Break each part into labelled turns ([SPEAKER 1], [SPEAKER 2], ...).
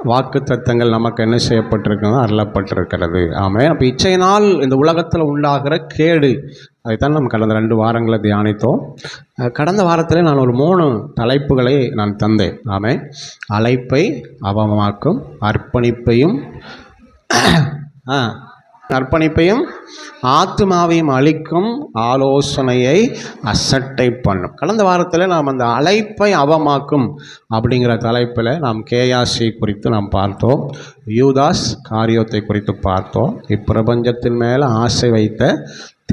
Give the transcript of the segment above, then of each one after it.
[SPEAKER 1] வாக்குத்தத்தங்கள் நமக்கு என்ன செய்யப்பட்டிருக்கிறது, அருளப்பட்டிருக்கிறது. ஆமென். அப்போ இச்சையினால் இந்த உலகத்தில் உண்டாகிற கேடு, அதைத்தான் நம்ம கடந்த 2 வாரங்களை தியானித்தோம். கடந்த வாரத்தில் நான் ஒரு 3 தலைப்புகளை நான் தந்தேன். ஆமென். அழைப்பை அவமாக்கும், அர்ப்பணிப்பையும் ஆத்துமாவையும் அழிக்கும், ஆலோசனையை அசட்டை பண்ணும். கடந்த வாரத்தில் நாம் அந்த அழைப்பை அவமாக்கும் அப்படிங்கிற தலைப்பில் நாம் கேயாசி குறித்து நாம் பார்த்தோம். யூதாஸ் காரியோத்தை குறித்து பார்த்தோம். இப்பிரபஞ்சத்தின் மேலே ஆசை வைத்த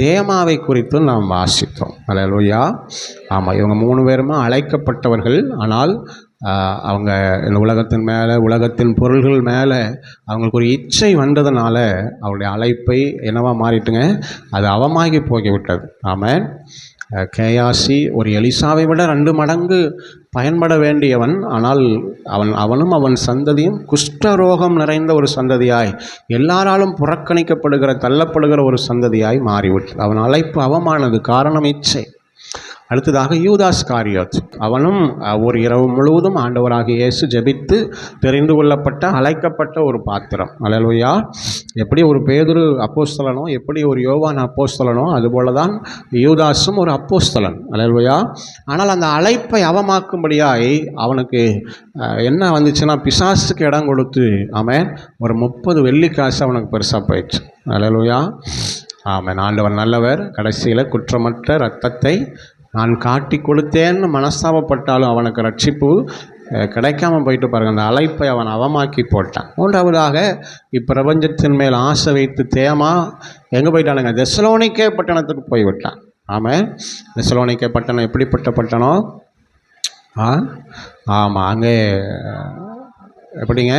[SPEAKER 1] தேமாவை குறித்து நாம் வாசித்தோம். அல்லேலூயா. ஆமாம், இவங்க 3 பேருமே அழைக்கப்பட்டவர்கள். ஆனால் அவங்க இந்த உலகத்தின் மேலே, உலகத்தின் பொருள்கள் மேலே அவங்களுக்கு ஒரு இச்சை வந்ததுனால அவருடைய அழைப்பை என்னவா மாறிட்டுங்க, அது அவமாகி போய்விட்டது. ஆமென். கேயாசி ஒரு எலிசாவை விட 2 மடங்கு பயன்பட வேண்டியவன். ஆனால் அவனும் அவன் சந்ததியும் குஷ்டரோகம் நிறைந்த ஒரு சந்ததியாய், எல்லாராலும் புறக்கணிக்கப்படுகிற, தள்ளப்படுகிற ஒரு சந்ததியாய் மாறிவிட்டது. அவன் அழைப்பு அவமானது, காரணம் இச்சை. அடுத்ததாக யூதாஸ் காரியோத், அவனும் ஒரு இரவு முழுவதும் ஆண்டவராகிய இயேசு ஜெபித்து தெரிந்து கொள்ளப்பட்ட, அழைக்கப்பட்ட ஒரு பாத்திரம். அல்லேலூயா. எப்படி ஒரு பேதுரு அப்போஸ்தலனோ, எப்படி ஒரு யோவான் அப்போஸ்தலனோ, அதுபோல தான் யூதாஸும் ஒரு அப்போஸ்தலன். அல்லேலூயா. ஆனால் அந்த அழைப்பை அவமாக்கும்படியாய் அவனுக்கு என்ன வந்துச்சுன்னா, பிசாசுக்கு இடம் கொடுத்து அவன் ஒரு 30 வெள்ளிக்காசு அவனுக்கு பெருசாக போயிடுச்சு. அல்லேலூயா. ஆமென். ஆண்டவர் நல்லவர். கடைசியில் குற்றமற்ற இரத்தத்தை நான் காட்டி கொடுத்தேன்னு மனஸ்தாபப்பட்டாலும் அவனுக்கு ரட்சிப்பு கிடைக்காம போயிட்டு பாருங்கள். அந்த அழைப்பை அவன் அவமாக்கி போட்டான். 3வதாக இப்பிரபஞ்சத்தின் மேல் ஆசை வைத்து தேமா எங்கே போயிட்டானுங்க, தெசலோனிக்கே பட்டணத்துக்கு போய்விட்டான். ஆமாம். தெசலோனிக்கே பட்டணம் எப்படிப்பட்ட பட்டணம்? ஆமாம், அங்கே எப்படிங்க,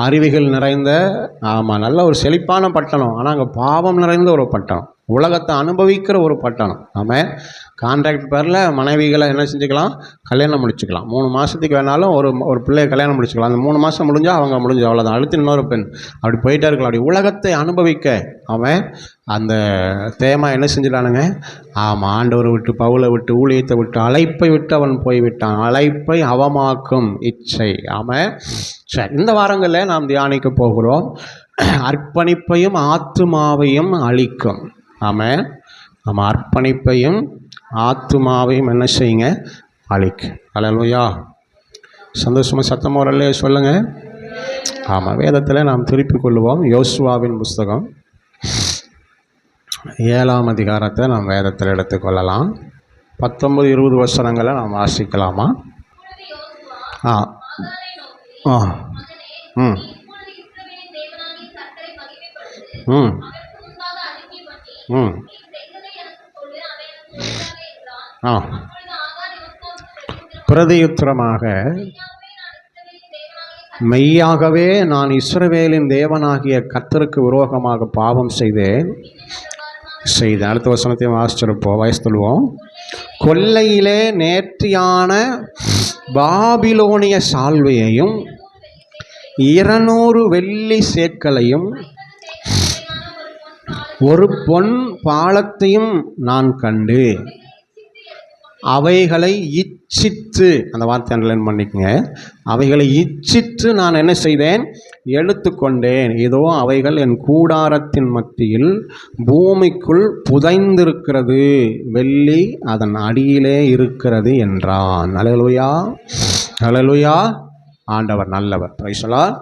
[SPEAKER 1] அருவிகள் நிறைந்த, ஆமாம், நல்ல ஒரு செழிப்பான பட்டணம். ஆனால் அங்கே பாவம் நிறைந்த ஒரு பட்டணம், உலகத்தை அனுபவிக்கிற ஒரு பட்டணம். ஆமாம். கான்ட்ராக்ட் பேரில் மனைவிகளை என்ன செஞ்சுக்கலாம், கல்யாணம் முடிச்சுக்கலாம். 3 மாதத்துக்கு வேணாலும் ஒரு பிள்ளையை கல்யாணம் முடிச்சுக்கலாம். அந்த 3 மாதம் முடிஞ்சால் அவங்க முடிஞ்சு அவ்வளோதான், அடுத்து இன்னொரு பெண், அப்படி போயிட்டே இருக்கலாம். அப்படி உலகத்தை அனுபவிக்க அவன் அந்த தேமா என்ன செஞ்சிட்டானுங்க. ஆமாம், ஆண்டவரை விட்டு, பவுலை விட்டு, ஊழியத்தை விட்டு, அழைப்பை விட்டு அவன் போய்விட்டான். அழைப்பை அவமாக்கும் இச்சை. ஆமாம். சரி, இந்த வாரங்களில் நாம் தியானிக்க போகிறோம், அர்ப்பணிப்பையும் ஆத்துமாவையும் அழிக்கும். ஆமாம். நம்ம அர்ப்பணிப்பையும் ஆத்துமாவையும் என்ன செய்யுங்க, அழிக்கும். அல்லேலூயா. சந்தோஷமாக சத்தமாக வரலே சொல்லுங்கள். ஆமாம். வேதத்தில் நாம் திருப்பிக் கொள்வோம். யோசுவாவின் புஸ்தகம் 7ஆம் அதிகாரத்தை நாம் வேதத்தில் எடுத்துக்கொள்ளலாம். 19-20 வசனங்களை நாம் வாசிக்கலாமா? பிரதியுத்தரமாக, மெய்யாகவே நான் இஸ்ரவேலின் தேவனாகிய கர்த்தருக்கு விரோதமாக பாவம் செய்தேன். அடுத்த வசனத்தையும் வாசிச்சிருப்போம். கொல்லையிலே நேர்த்தியான பாபிலோனிய சால்வையையும் 200 வெள்ளி சேக்கலையும் ஒரு பொன் பாலத்தையும் நான் கண்டு அவைகளை இச்சித்து, அந்த வார்த்தை அண்டர்லைன் பண்ணிக்கங்க, அவைகளை இச்சித்து நான் என்ன செய்தேன், எடுத்துக்கொண்டேன். இதோ அவைகள் என் கூடாரத்தின் மத்தியில் பூமிக்குள் புதைந்திருக்கிறது, வெள்ளி அதன் அடியிலே இருக்கிறது என்றான். அல்லேலூயா. அல்லேலூயா. ஆண்டவர் நல்லவர். Price the Lord.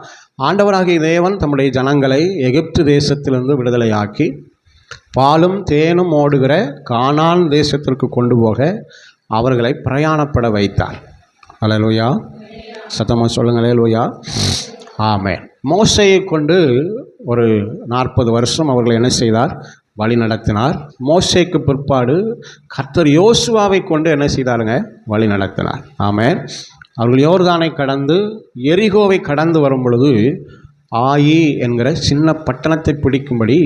[SPEAKER 1] ஆண்டவராகிய தேவன் தம்முடைய ஜனங்களை எகிப்து தேசத்திலிருந்து விடுதலையாக்கி பாலும் தேனும் ஓடுகிற கானான் தேசத்திற்கு கொண்டு போக அவர்களை பிரயாணப்பட வைத்தார். அல்லேலூயா. சத்தமாக சொல்லுங்கள். அல்லேலூயா. ஆமென். மோசேயை கொண்டு ஒரு 40 வருஷம் அவர்களை என்ன செய்தார், வழி நடத்தினார். மோசேக்கு பிற்பாடு கர்த்தர் யோசுவாவை கொண்டு என்ன செய்தாருங்க, வழி நடத்தினார். ஆமென். அவர்கள் யோர்தானை கடந்து எரிகோவை கடந்து வரும் பொழுது ஆயி என்கிற சின்ன பட்டணத்தை பிடிக்கும்படி,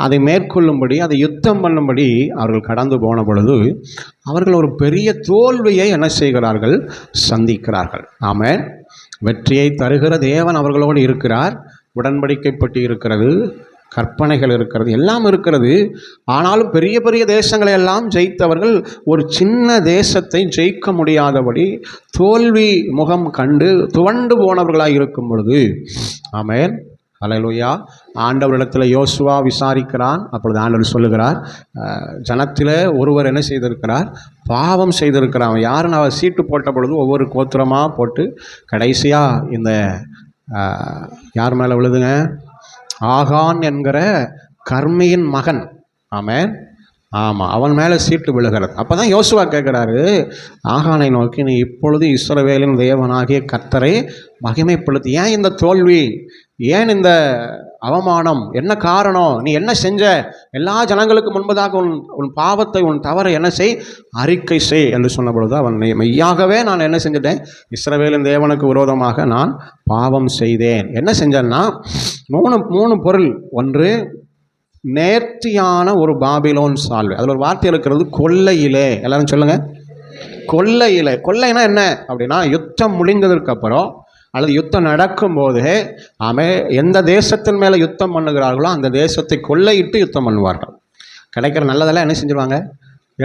[SPEAKER 1] அதை மேற்கொள்ளும்படி, அதை யுத்தம் பண்ணும்படி அவர்கள் கடந்து போன பொழுது அவர்கள் ஒரு பெரிய தோல்வியை என்ன செய்கிறார்கள், சந்திக்கிறார்கள். ஆமென். வெற்றியை தருகிற தேவன் அவர்களோடு இருக்கிறார். உடன்படிக்கைப்பட்டு இருக்கிறது. கற்பனைகள் இருக்கிறது, எல்லாம் இருக்கிறது. ஆனாலும் பெரிய பெரிய தேசங்களை எல்லாம் ஜெயித்தவர்கள் ஒரு சின்ன தேசத்தை ஜெயிக்க முடியாதபடி தோல்வி முகம் கண்டு துவண்டு போனவர்களாக இருக்கும் பொழுது, ஆமென், ஹல்லேலூயா, ஆண்டவரிடத்தில் யோசுவா விசாரிக்கிறான். அப்பொழுது ஆண்டவர் சொல்லுகிறார், ஜனத்தில் ஒருவர் என்ன செய்திருக்கிறார், பாவம் செய்திருக்கிறான். அவன் யாருன்னு அவர் சீட்டு போட்ட பொழுது ஒவ்வொரு கோத்திரமாக போட்டு கடைசியாக இந்த யார் மேலே விழுதுங்க, ஆகான் என்கிற கர்மியின் மகன். ஆமென், ஆமாம், அவன் மேலே சீட்டு விழுகிறது. அப்போ தான் யோசுவா கேட்குறாரு ஆகானை நோக்கி, நீ இப்பொழுது இஸ்ரவேலின் தேவனாகிய கர்த்தரை மகிமைப்படுத்தி, ஏன் இந்த தோல்வி, ஏன் இந்த அவமானம், என்ன காரணம், நீ என்ன செஞ்ச, எல்லா ஜனங்களுக்கு முன்பதாக உன் பாவத்தை, உன் தவறை என்ன செய், அறிக்கை செய் என்று சொன்ன பொழுது அவன், மெய்யாகவே நான் என்ன செஞ்சிட்டேன், இஸ்ரவேலின் தேவனுக்கு விரோதமாக நான் பாவம் செய்தேன். என்ன செஞ்சேன்னா மூணு பொருள். ஒன்று, நேர்த்தியான ஒரு பாபிலோன் சால்வை. அதில் ஒரு வார்த்தை இருக்கிறது, கொள்ளையிலே. எல்லாரும் சொல்லுங்கள், கொள்ளையிலே. கொள்ளைனா என்ன அப்படின்னா, யுத்தம் முடிந்ததற்கு அப்புறம் அல்லது யுத்தம் நடக்கும்போது எந்த தேசத்தின் மேலே யுத்தம் பண்ணுகிறார்களோ அந்த தேசத்தை கொள்ளையிட்டு யுத்தம் பண்ணுவார்கள். கிடைக்கிற நல்லதெல்லாம் என்ன செஞ்சுருவாங்க,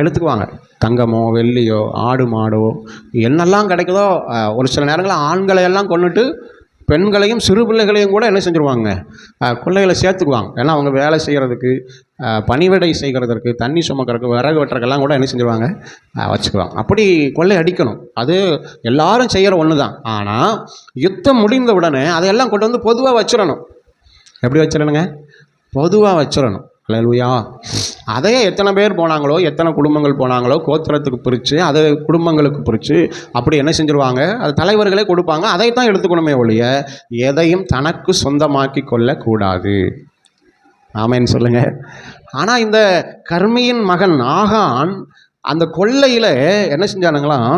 [SPEAKER 1] எடுத்துக்குவாங்க. தங்கமோ வெள்ளியோ ஆடு மாடோ என்னெல்லாம் கிடைக்குதோ, ஒரு சில நேரங்களில் ஆண்களை எல்லாம் கொண்டுட்டு பெண்களையும் சிறு பிள்ளைகளையும் கூட என்ன செஞ்சுருவாங்க, கொள்ளைகளை சேர்த்துக்குவாங்க. ஏன்னா அவங்க வேலை செய்கிறதுக்கு, பணிவிடை செய்கிறதற்கு, தண்ணி சுமக்கிறதுக்கு, விறகு வெட்டுறதுக்கெல்லாம் கூட என்ன செஞ்சுருவாங்க, வச்சுக்குவாங்க. அப்படி கொள்ளை அடிக்கணும். அது எல்லாரும் செய்கிற ஒன்று தான். ஆனால் யுத்தம் முடிந்த உடனே அதையெல்லாம் கொண்டு வந்து பொதுவாக வச்சிடணும். எப்படி வச்சிடணுங்க, பொதுவாக வச்சிடணும். அல்லேலூயா. அதையே எத்தனை பேர் போனாங்களோ, எத்தனை குடும்பங்கள் போனாங்களோ, கோத்திரத்துக்கு பிரித்து, அதை குடும்பங்களுக்கு பிரித்து அப்படி என்ன செஞ்சுருவாங்க, அது தலைவர்களே கொடுப்பாங்க. அதைத்தான் எடுத்துக்கணுமே ஒழிய எதையும் தனக்கு சொந்தமாக்கி கொள்ளக்கூடாது. ஆமேன்னு சொல்லுங்கள். ஆனால் இந்த கர்மியின் மகன் ஆகான் அந்த கொள்ளையில் என்ன செஞ்சானுங்களாம்,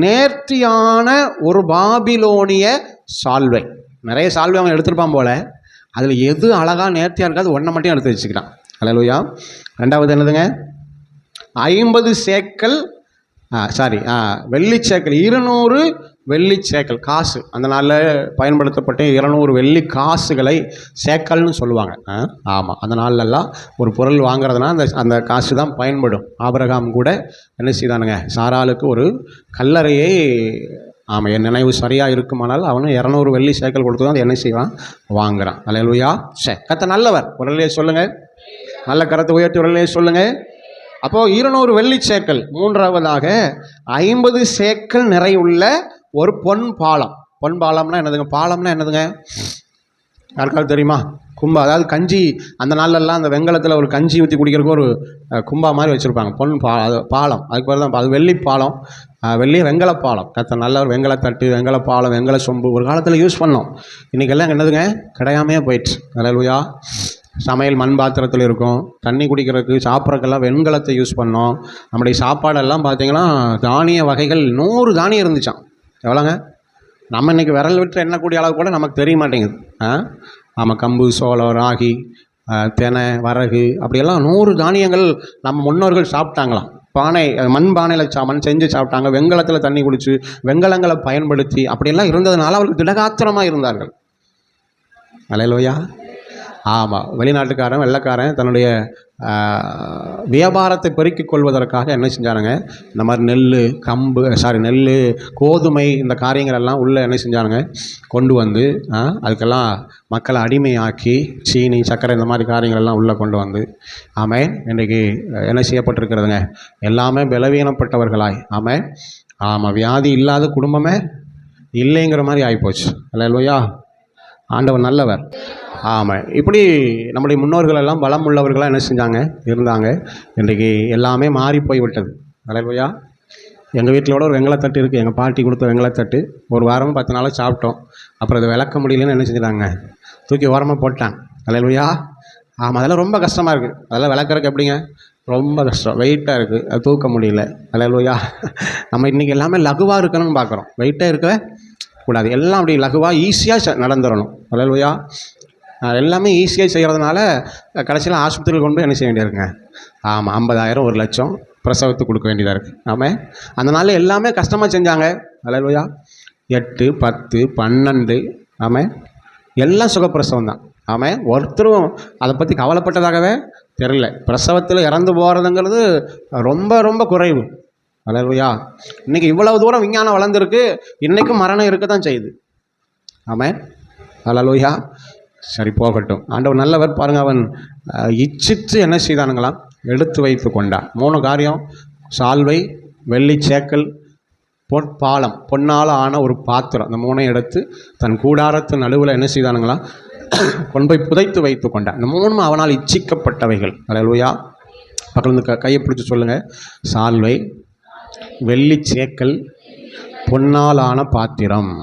[SPEAKER 1] நேர்த்தியான ஒரு பாபிலோனிய சால்வை. நிறைய சால்வை அவன் எடுத்துருப்பான் போல. அதில் எது அழகாக நேர்த்தியாக இருக்காது, ஒன்றை மட்டும் எடுத்து வச்சுக்கிறான். அல்லேலூயா. ரெண்டாவது என்னதுங்க, 50 சேக்கல் வெள்ளி சேக்கல், 200 வெள்ளி சேக்கல் காசு. அந்த நாளில் பயன்படுத்தப்பட்ட 200 வெள்ளி காசுகளை சேக்கல்னு சொல்லுவாங்க. ஆமாம், அந்த நாள்லெல்லாம் ஒரு பொருள் வாங்குறதுனா அந்த காசு தான் பயன்படும். ஆபிரகாம் கூட என்ன செய்தானுங்க, சாராளுக்கு ஒரு கல்லறையை, ஆமாம், என் நினைவு சரியாக இருக்குமானால் அவனும் 200 வெள்ளி சேக்கல் கொடுத்து தான் என்ன செய்வான், வாங்குறான். அல்லேலூயா. கர்த்தர் நல்லவர். உடனே சொல்லுங்கள், நல்ல கரத்தை உயர்த்தி உடனே சொல்லுங்கள். அப்போது 200 வெள்ளி சேக்கல். மூன்றாவதாக 50 சேக்கல் நிறையுள்ள ஒரு பொன் பாலம். பொன் பாலம்னா என்னதுங்க, பாலம்னா என்னதுங்க, யாருக்காவது தெரியுமா? கும்பா, அதாவது கஞ்சி. அந்த நாள்லெல்லாம் அந்த வெங்கலத்தில் ஒரு கஞ்சி ஊற்றி குடிக்கிறதுக்கு ஒரு கும்பா மாதிரி வச்சுருப்பாங்க, பொன் பாலம். அதுக்கு பேர் தான் அது வெள்ளி பாலம், வெள்ளி வெங்கல பாலம். கர்த்தர் நல்ல ஒரு வெங்கலத்தட்டு, வெங்கல பாலம், வெங்கல சொம்பு ஒரு காலத்தில் யூஸ் பண்ணோம். இன்றைக்கெல்லாம் என்னதுங்க, கிடையாமையே போயிடுச்சு. அல்லேலூயா. சமையல் மண் பாத்திரத்தில் இருக்கும். தண்ணி குடிக்கிறதுக்கு, சாப்பிட்றதுக்கெல்லாம் வெண்கலத்தை யூஸ் பண்ணோம். நம்முடைய சாப்பாடெல்லாம் பார்த்திங்கன்னா தானிய வகைகள் 100 தானியம் இருந்துச்சான். எவ்வளோங்க, நம்ம இன்றைக்கி விரல் விட்டு எண்ணக்கூடிய அளவு கூட நமக்கு தெரிய மாட்டேங்குது. ஆமாம், கம்பு, சோளம், ராகி, தெனை, வரகு, அப்படியெல்லாம் 100 தானியங்கள் நம்ம முன்னோர்கள் சாப்பிட்டாங்களாம். பானை, மண் பானையில் மண் செஞ்சு சாப்பிட்டாங்க. வெங்கலத்தில் தண்ணி குடித்து, வெங்கலங்களை பயன்படுத்தி அப்படியெல்லாம் இருந்ததுனால அவர்களுக்கு திடகாத்திரமாக இருந்தார்கள். அல்லேலூயா. ஆமாம், வெளிநாட்டுக்காரன், வெள்ளைக்காரன் தன்னுடைய வியாபாரத்தை பெருக்கிக் கொள்வதற்காக என்ன செஞ்சானுங்க, இந்த மாதிரி நெல், கோதுமை, இந்த காரியங்கள் எல்லாம் உள்ளே என்ன செஞ்சானுங்க, கொண்டு வந்து அதுக்கெல்லாம் மக்களை அடிமையாக்கி, சீனி, சர்க்கரை, இந்த மாதிரி காரியங்கள்லாம் உள்ளே கொண்டு வந்து, ஆமென், இன்றைக்கு என்ன செய்யப்பட்டிருக்கிறதுங்க, எல்லாமே பலவீனப்பட்டவர்களாய், ஆமாம், வியாதி இல்லாத குடும்பமே இல்லைங்கிற மாதிரி ஆகிப்போச்சு. அல்லேலூயா. ஆண்டவர் நல்லவர். ஆமாம், இப்படி நம்முடைய முன்னோர்கள் எல்லாம் பலம் உள்ளவர்களாக என்ன செஞ்சாங்க, இருந்தாங்க. இன்றைக்கு எல்லாமே மாறி போய் விட்டது. அல்லேலூயா. எங்கள் வீட்டிலோட ஒரு வெங்கலத்தட்டு இருக்குது, எங்கள் பாட்டி கொடுத்த வெங்கலத்தட்டு. ஒரு வாரமும் 10 நாளாக சாப்பிட்டோம். அப்புறம் அதை விளக்க முடியலன்னு என்ன செஞ்சுட்டாங்க, தூக்கி ஓரமாக போட்டாங்க. அல்லேலூயா. ஆமாம், அதெல்லாம் ரொம்ப கஷ்டமாக இருக்குது. அதெல்லாம் விளக்குறதுக்கு எப்படிங்க, ரொம்ப கஷ்டம், வெயிட்டாக இருக்குது, அது தூக்க முடியல. அல்லேலூயா. நம்ம இன்றைக்கி எல்லாமே லகுவாக இருக்கணும்னு பார்க்குறோம். வெயிட்டாக இருக்கவே கூடாது, எல்லாம் அப்படி லகுவாக ஈஸியாக நடந்துடணும். அல்லேலூயா. எல்லாமே ஈஸியாக செய்கிறதுனால கடைசியில் ஆஸ்பத்திரியில் கொண்டு என்ன செய்ய வேண்டியிருக்குங்க, ஆமாம், 50,000 1,00,000 பிரசவத்துக்கு கொடுக்க வேண்டியதாக இருக்குது. ஆமாம், அந்த நாளில் எல்லாமே கஷ்டமாக செஞ்சாங்க. அல்லேலூயா. 8, 10, 12, ஆமாம், எல்லாம் சுகப்பிரசவம் தான். ஆமாம், ஒருத்தரும் அதை பற்றி கவலைப்பட்டதாகவே தெரியல. பிரசவத்தில் இறந்து போகிறதுங்கிறது ரொம்ப ரொம்ப குறைவு. அல்லேலூயா. இன்றைக்கி இவ்வளவு தூரம் விஞ்ஞானம் வளர்ந்துருக்கு, இன்றைக்கும் மரணம் இருக்க தான் செய்யுது. ஆமாம், அல்லேலூயா. சரி, போகட்டும். ஆண்டவர் நல்லவர். பாருங்கள், அவன் இச்சித்து என்ன செய்தானுங்களாம்? எடுத்து வைத்து கொண்டான். 3 காரியம்: சால்வை, வெள்ளி சேக்கல், பொற்பாலம், பொன்னால் ஆன ஒரு பாத்திரம். அந்த 3ஐயும் எடுத்து தன் கூடாரத்து நடுவில் என்ன செய்தானுங்களாம்? கொண்டு போய் புதைத்து வைத்து கொண்டான். இந்த 3ம் அவனால் இச்சிக்கப்பட்டவைகள். அல்லேலூயா. பக்கத்து கையை பிடிச்சி சொல்லுங்கள்: சால்வை, வெள்ளி சேக்கல், பொன்னால் ஆன பாத்திரம்.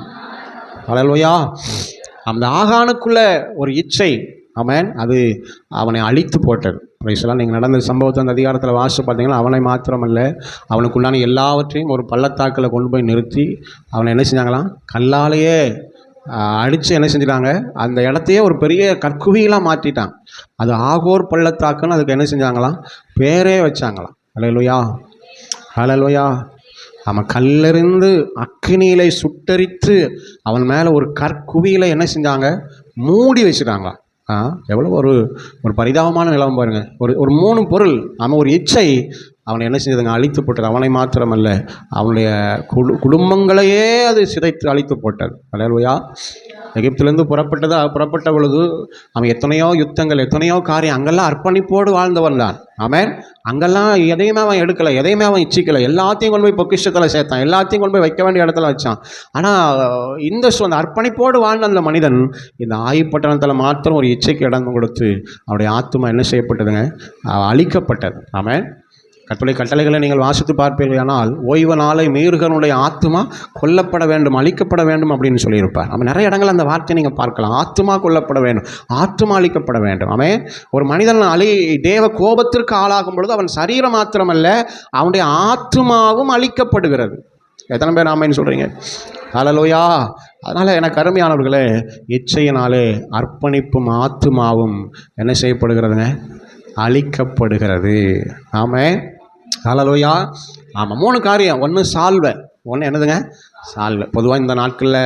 [SPEAKER 1] அல்லேலூயா. அந்த ஆகானுக்குள்ள ஒரு இச்சை, ஆமென், அது அவனை அழித்து போட்டது. வயசுலாம் நீங்கள் நடந்த சம்பவத்தை அந்த அதிகாரத்தில் வாசித்து பார்த்தீங்கன்னா, அவனை மாத்திரமல்ல, அவனுக்குள்ளான எல்லாவற்றையும் ஒரு பள்ளத்தாக்கில் கொண்டு போய் நிறுத்தி அவனை என்ன செஞ்சாங்களாம்? கல்லாலேயே அடித்து என்ன செஞ்சிட்டாங்க? அந்த இடத்தையே ஒரு பெரிய கற்குவியெலாம் மாற்றிட்டான். அது ஆகோர் பள்ளத்தாக்குன்னு அதுக்கு என்ன செஞ்சாங்களாம்? பேரே வச்சாங்களாம். அல்லேலூயா, அல்லேலூயா. அவன் கல்லெறிந்து அக்கினியிலே சுட்டரித்து அவன் மேலே ஒரு கற்குவியில் என்ன செஞ்சாங்க? மூடி வச்சுட்டாங்களாம். எவ்வளோ ஒரு பரிதாபமான நிலைமை பாருங்கள். ஒரு 3 பொருள், அவன் ஒரு இச்சை அவனை என்ன செஞ்சதுங்க? அழித்து போட்டது. அவனை மாத்திரமல்ல, அவனுடைய குடும்பங்களையே அது சிதைத்து அழித்து போட்டது. அல்லேலூயா. எகிப்திலேருந்து புறப்பட்ட பொழுது அவன் எத்தனையோ யுத்தங்கள், எத்தனையோ காரியம், அங்கெல்லாம் அர்ப்பணிப்போடு வாழ்ந்தவன் தான். ஆமென். அங்கெல்லாம் எதையுமே அவன் எடுக்கலை, எதையுமே அவன் இச்சிக்கலை. எல்லாத்தையும் கொண்டு போய் பொக்கிஷத்தில் சேர்த்தான், எல்லாத்தையும் கொண்டு போய் வைக்க வேண்டிய இடத்துல வச்சான். ஆனால் அந்த அர்ப்பணிப்போடு வாழ்ந்த அந்த மனிதன் இந்த ஆயுப்பட்டணத்தில் மாத்திரம் ஒரு இச்சைக்கு இடம் கொடுத்து அவருடைய ஆத்துமா என்ன செய்யப்பட்டதுங்க? அழிக்கப்பட்டது. ஆமென். கர்த்தருடைய கட்டளைகளை நீங்கள் வாசித்து பார்ப்பீர்களானால், ஓய்வு நாளை மீறுகிறனுடைய ஆத்துமா கொல்லப்பட வேண்டும், அழிக்கப்பட வேண்டும் அப்படின்னு சொல்லியிருப்பார். நம்ம நிறைய இடங்கள் அந்த வார்த்தையை நீங்கள் பார்க்கலாம். ஆத்துமா கொல்லப்பட வேண்டும், ஆத்துமா அழிக்கப்பட வேண்டும். அவன் ஒரு மனிதன் தேவ கோபத்திற்கு ஆளாகும் பொழுது அவன் சரீரம் மாத்திரமல்ல, அவனுடைய ஆத்துமாவும் அழிக்கப்படுகிறது. எத்தனை பேர் ஆமைன்னு சொல்கிறீங்க? ஹல்லேலூயா. அதனால் எனக்கு அருமையானவர்களே, இச்சையினாலே அர்ப்பணிப்பும் ஆத்துமாவும் என்ன செய்யப்படுகிறதுங்க? அழிக்கப்படுகிறது. ஆமென். ஹல்லேலூயா. ஆமாம், 3 காரியம். 1 சால்வை. 1 என்னதுங்க? சால்வை. பொதுவாக இந்த நாட்களில்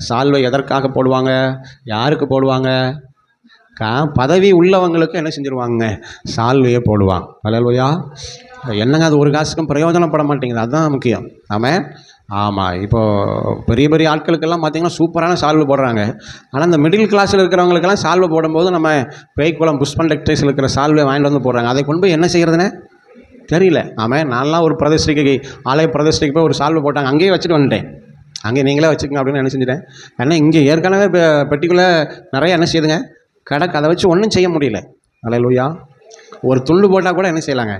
[SPEAKER 1] சால்வை எதற்காக போடுவாங்க? யாருக்கு போடுவாங்க? பதவி உள்ளவங்களுக்கு என்ன செஞ்சுருவாங்க? சால்வையை போடுவாங்க. ஹல்லேலூயா. என்னங்க, அது ஒரு காசுக்கும் பிரயோஜனப்பட மாட்டேங்குது. அதுதான் முக்கியம். ஆமாம். ஆமாம், இப்போது பெரிய பெரிய ஆட்களுக்கெல்லாம் பார்த்திங்கன்னா சூப்பரான சால்வை போடுறாங்க. ஆனால் இந்த மிடில் கிளாஸில் இருக்கிறவங்களுக்கெல்லாம் சால்வை போடும்போது நம்ம பேய்க்குளம் புஷ்பன் டெக்டைல்ஸில் இருக்கிற சால்வை வாங்கிட்டு வந்து போடுறாங்க. அதை கொண்டு போய் என்ன செய்கிறதுனே தெரியல. ஆமாம், நான்லாம் ஒரு பிரதிஷ்டைக்கு, ஆலய பிரதிஷ்டைக்கு போய் ஒரு சால்வை போட்டாங்க, அங்கேயே வச்சுட்டு வந்துட்டேன். அங்கே நீங்களே வச்சுக்கோங்க அப்படின்னு என்ன செஞ்சுட்டேன். ஏன்னா இங்கே ஏற்கனவே பெட்டிக்குள்ளே நிறைய என்ன செய்யுதுங்க? கடக்கு. அதை வச்சு ஒன்றும் செய்ய முடியல. அல்லேலூயா. ஒரு துண்டு போட்டால் கூட என்ன செய்யலாங்க?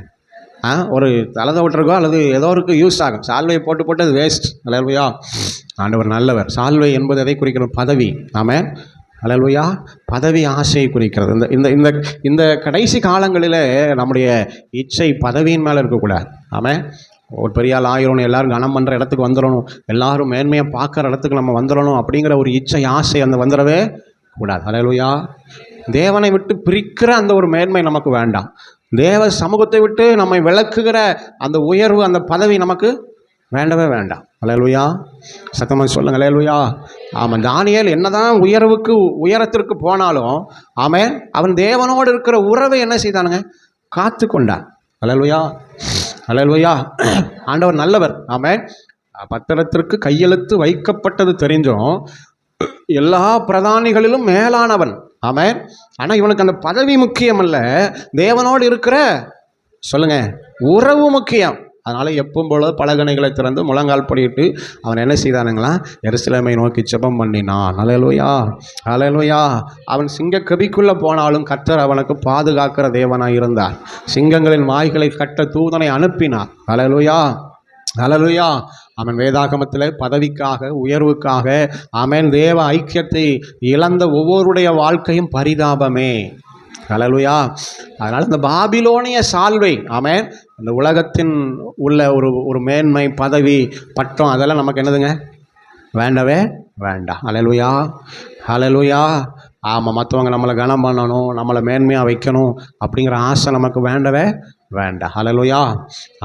[SPEAKER 1] ஒரு தலதை விட்டுருக்கோ அல்லது ஏதோ ஒரு யூஸ் ஆகும். சால்வையை போட்டு அது வேஸ்ட். அல்லேலூயா. ஆண்டவர் நல்லவர். சால்வை என்பது எதை குறிக்கிற? பதவி. ஆமென். அல்லேலூயா. பதவி ஆசையை குறிக்கிறது. இந்த இந்த இந்த கடைசி காலங்களில் நம்முடைய இச்சை பதவியின் மேலே இருக்கக்கூடாது. ஆமென். ஒரு பெரிய ஆள் ஆயிரணும், எல்லோரும் கனம் பண்ணுற இடத்துக்கு வந்துடணும், எல்லோரும் மேன்மையாக பார்க்குற இடத்துக்கு நம்ம வந்துடணும் அப்படிங்கிற ஒரு இச்சை ஆசை அந்த வந்துடவே கூடாது. அல்லேலூயா. தேவனை விட்டு பிரிக்கிற அந்த ஒரு மேன்மை நமக்கு வேண்டாம். தேவ சமூகத்தை விட்டு நம்மை விளக்குகிற அந்த உயர்வு, அந்த பதவி நமக்கு வேண்டவே வேண்டாம். அல்லேலூயா. சத்தமாக சொல்லுங்கள். அல்லேலூயா. ஆமாம், தானியேல் என்னதான் உயரத்திற்கு போனாலும் ஆமென், அவன் தேவனோடு இருக்கிற உறவை என்ன செய்தானுங்க? காத்து கொண்டான். அல்லேலூயா, அல்லேலூயா. ஆண்டவர் நல்லவர். ஆமென். பத்திரத்திற்கு கையெழுத்து வைக்கப்பட்டது தெரிஞ்சும் எல்லா பிரதானிகளிலும் மேலானவன். ஆமென். ஆனால் இவனுக்கு அந்த பதவி முக்கியம் அல்ல, தேவனோடு இருக்கிற சொல்லுங்க உறவு முக்கியம். அதனால் எப்பவும் போல பலகணைகளை திறந்து முழங்கால் படிட்டு அவன் என்ன செய்தானுங்களாம்? எருசலேமை நோக்கி ஜெபம் பண்ணினான். அல்லேலூயா, அல்லேலூயா. அவன் சிங்க கபிக்குள்ளே போனாலும் கர்த்தர் அவனுக்கு பாதுகாக்கிற தேவனாக இருந்தார். சிங்கங்களின் வாய்களை கட்ட தூதனை அனுப்பினார். அல்லேலூயா, அல்லேலூயா. அவன் வேதாகமத்தில் பதவிக்காக, உயர்வுக்காக, அவன் தேவ ஐக்கியத்தை இழந்த ஒவ்வொருடைய வாழ்க்கையும் பரிதாபமே. அல்லேலூயா. அதனால் இந்த பாபிலோனிய சால்வை, ஆமென், இந்த உலகத்தின் உள்ள ஒரு மேன்மை, பதவி, பட்டம், அதெல்லாம் நமக்கு என்னதுங்க? வேண்டவே வேண்டாம். அல்லேலூயா, அல்லேலூயா. ஆமாம், மற்றவங்க நம்மளை கனம் பண்ணணும், நம்மளை மேன்மையாக வைக்கணும் அப்படிங்கிற ஆசை நமக்கு வேண்டவே வேண்டாம். அல்லேலூயா.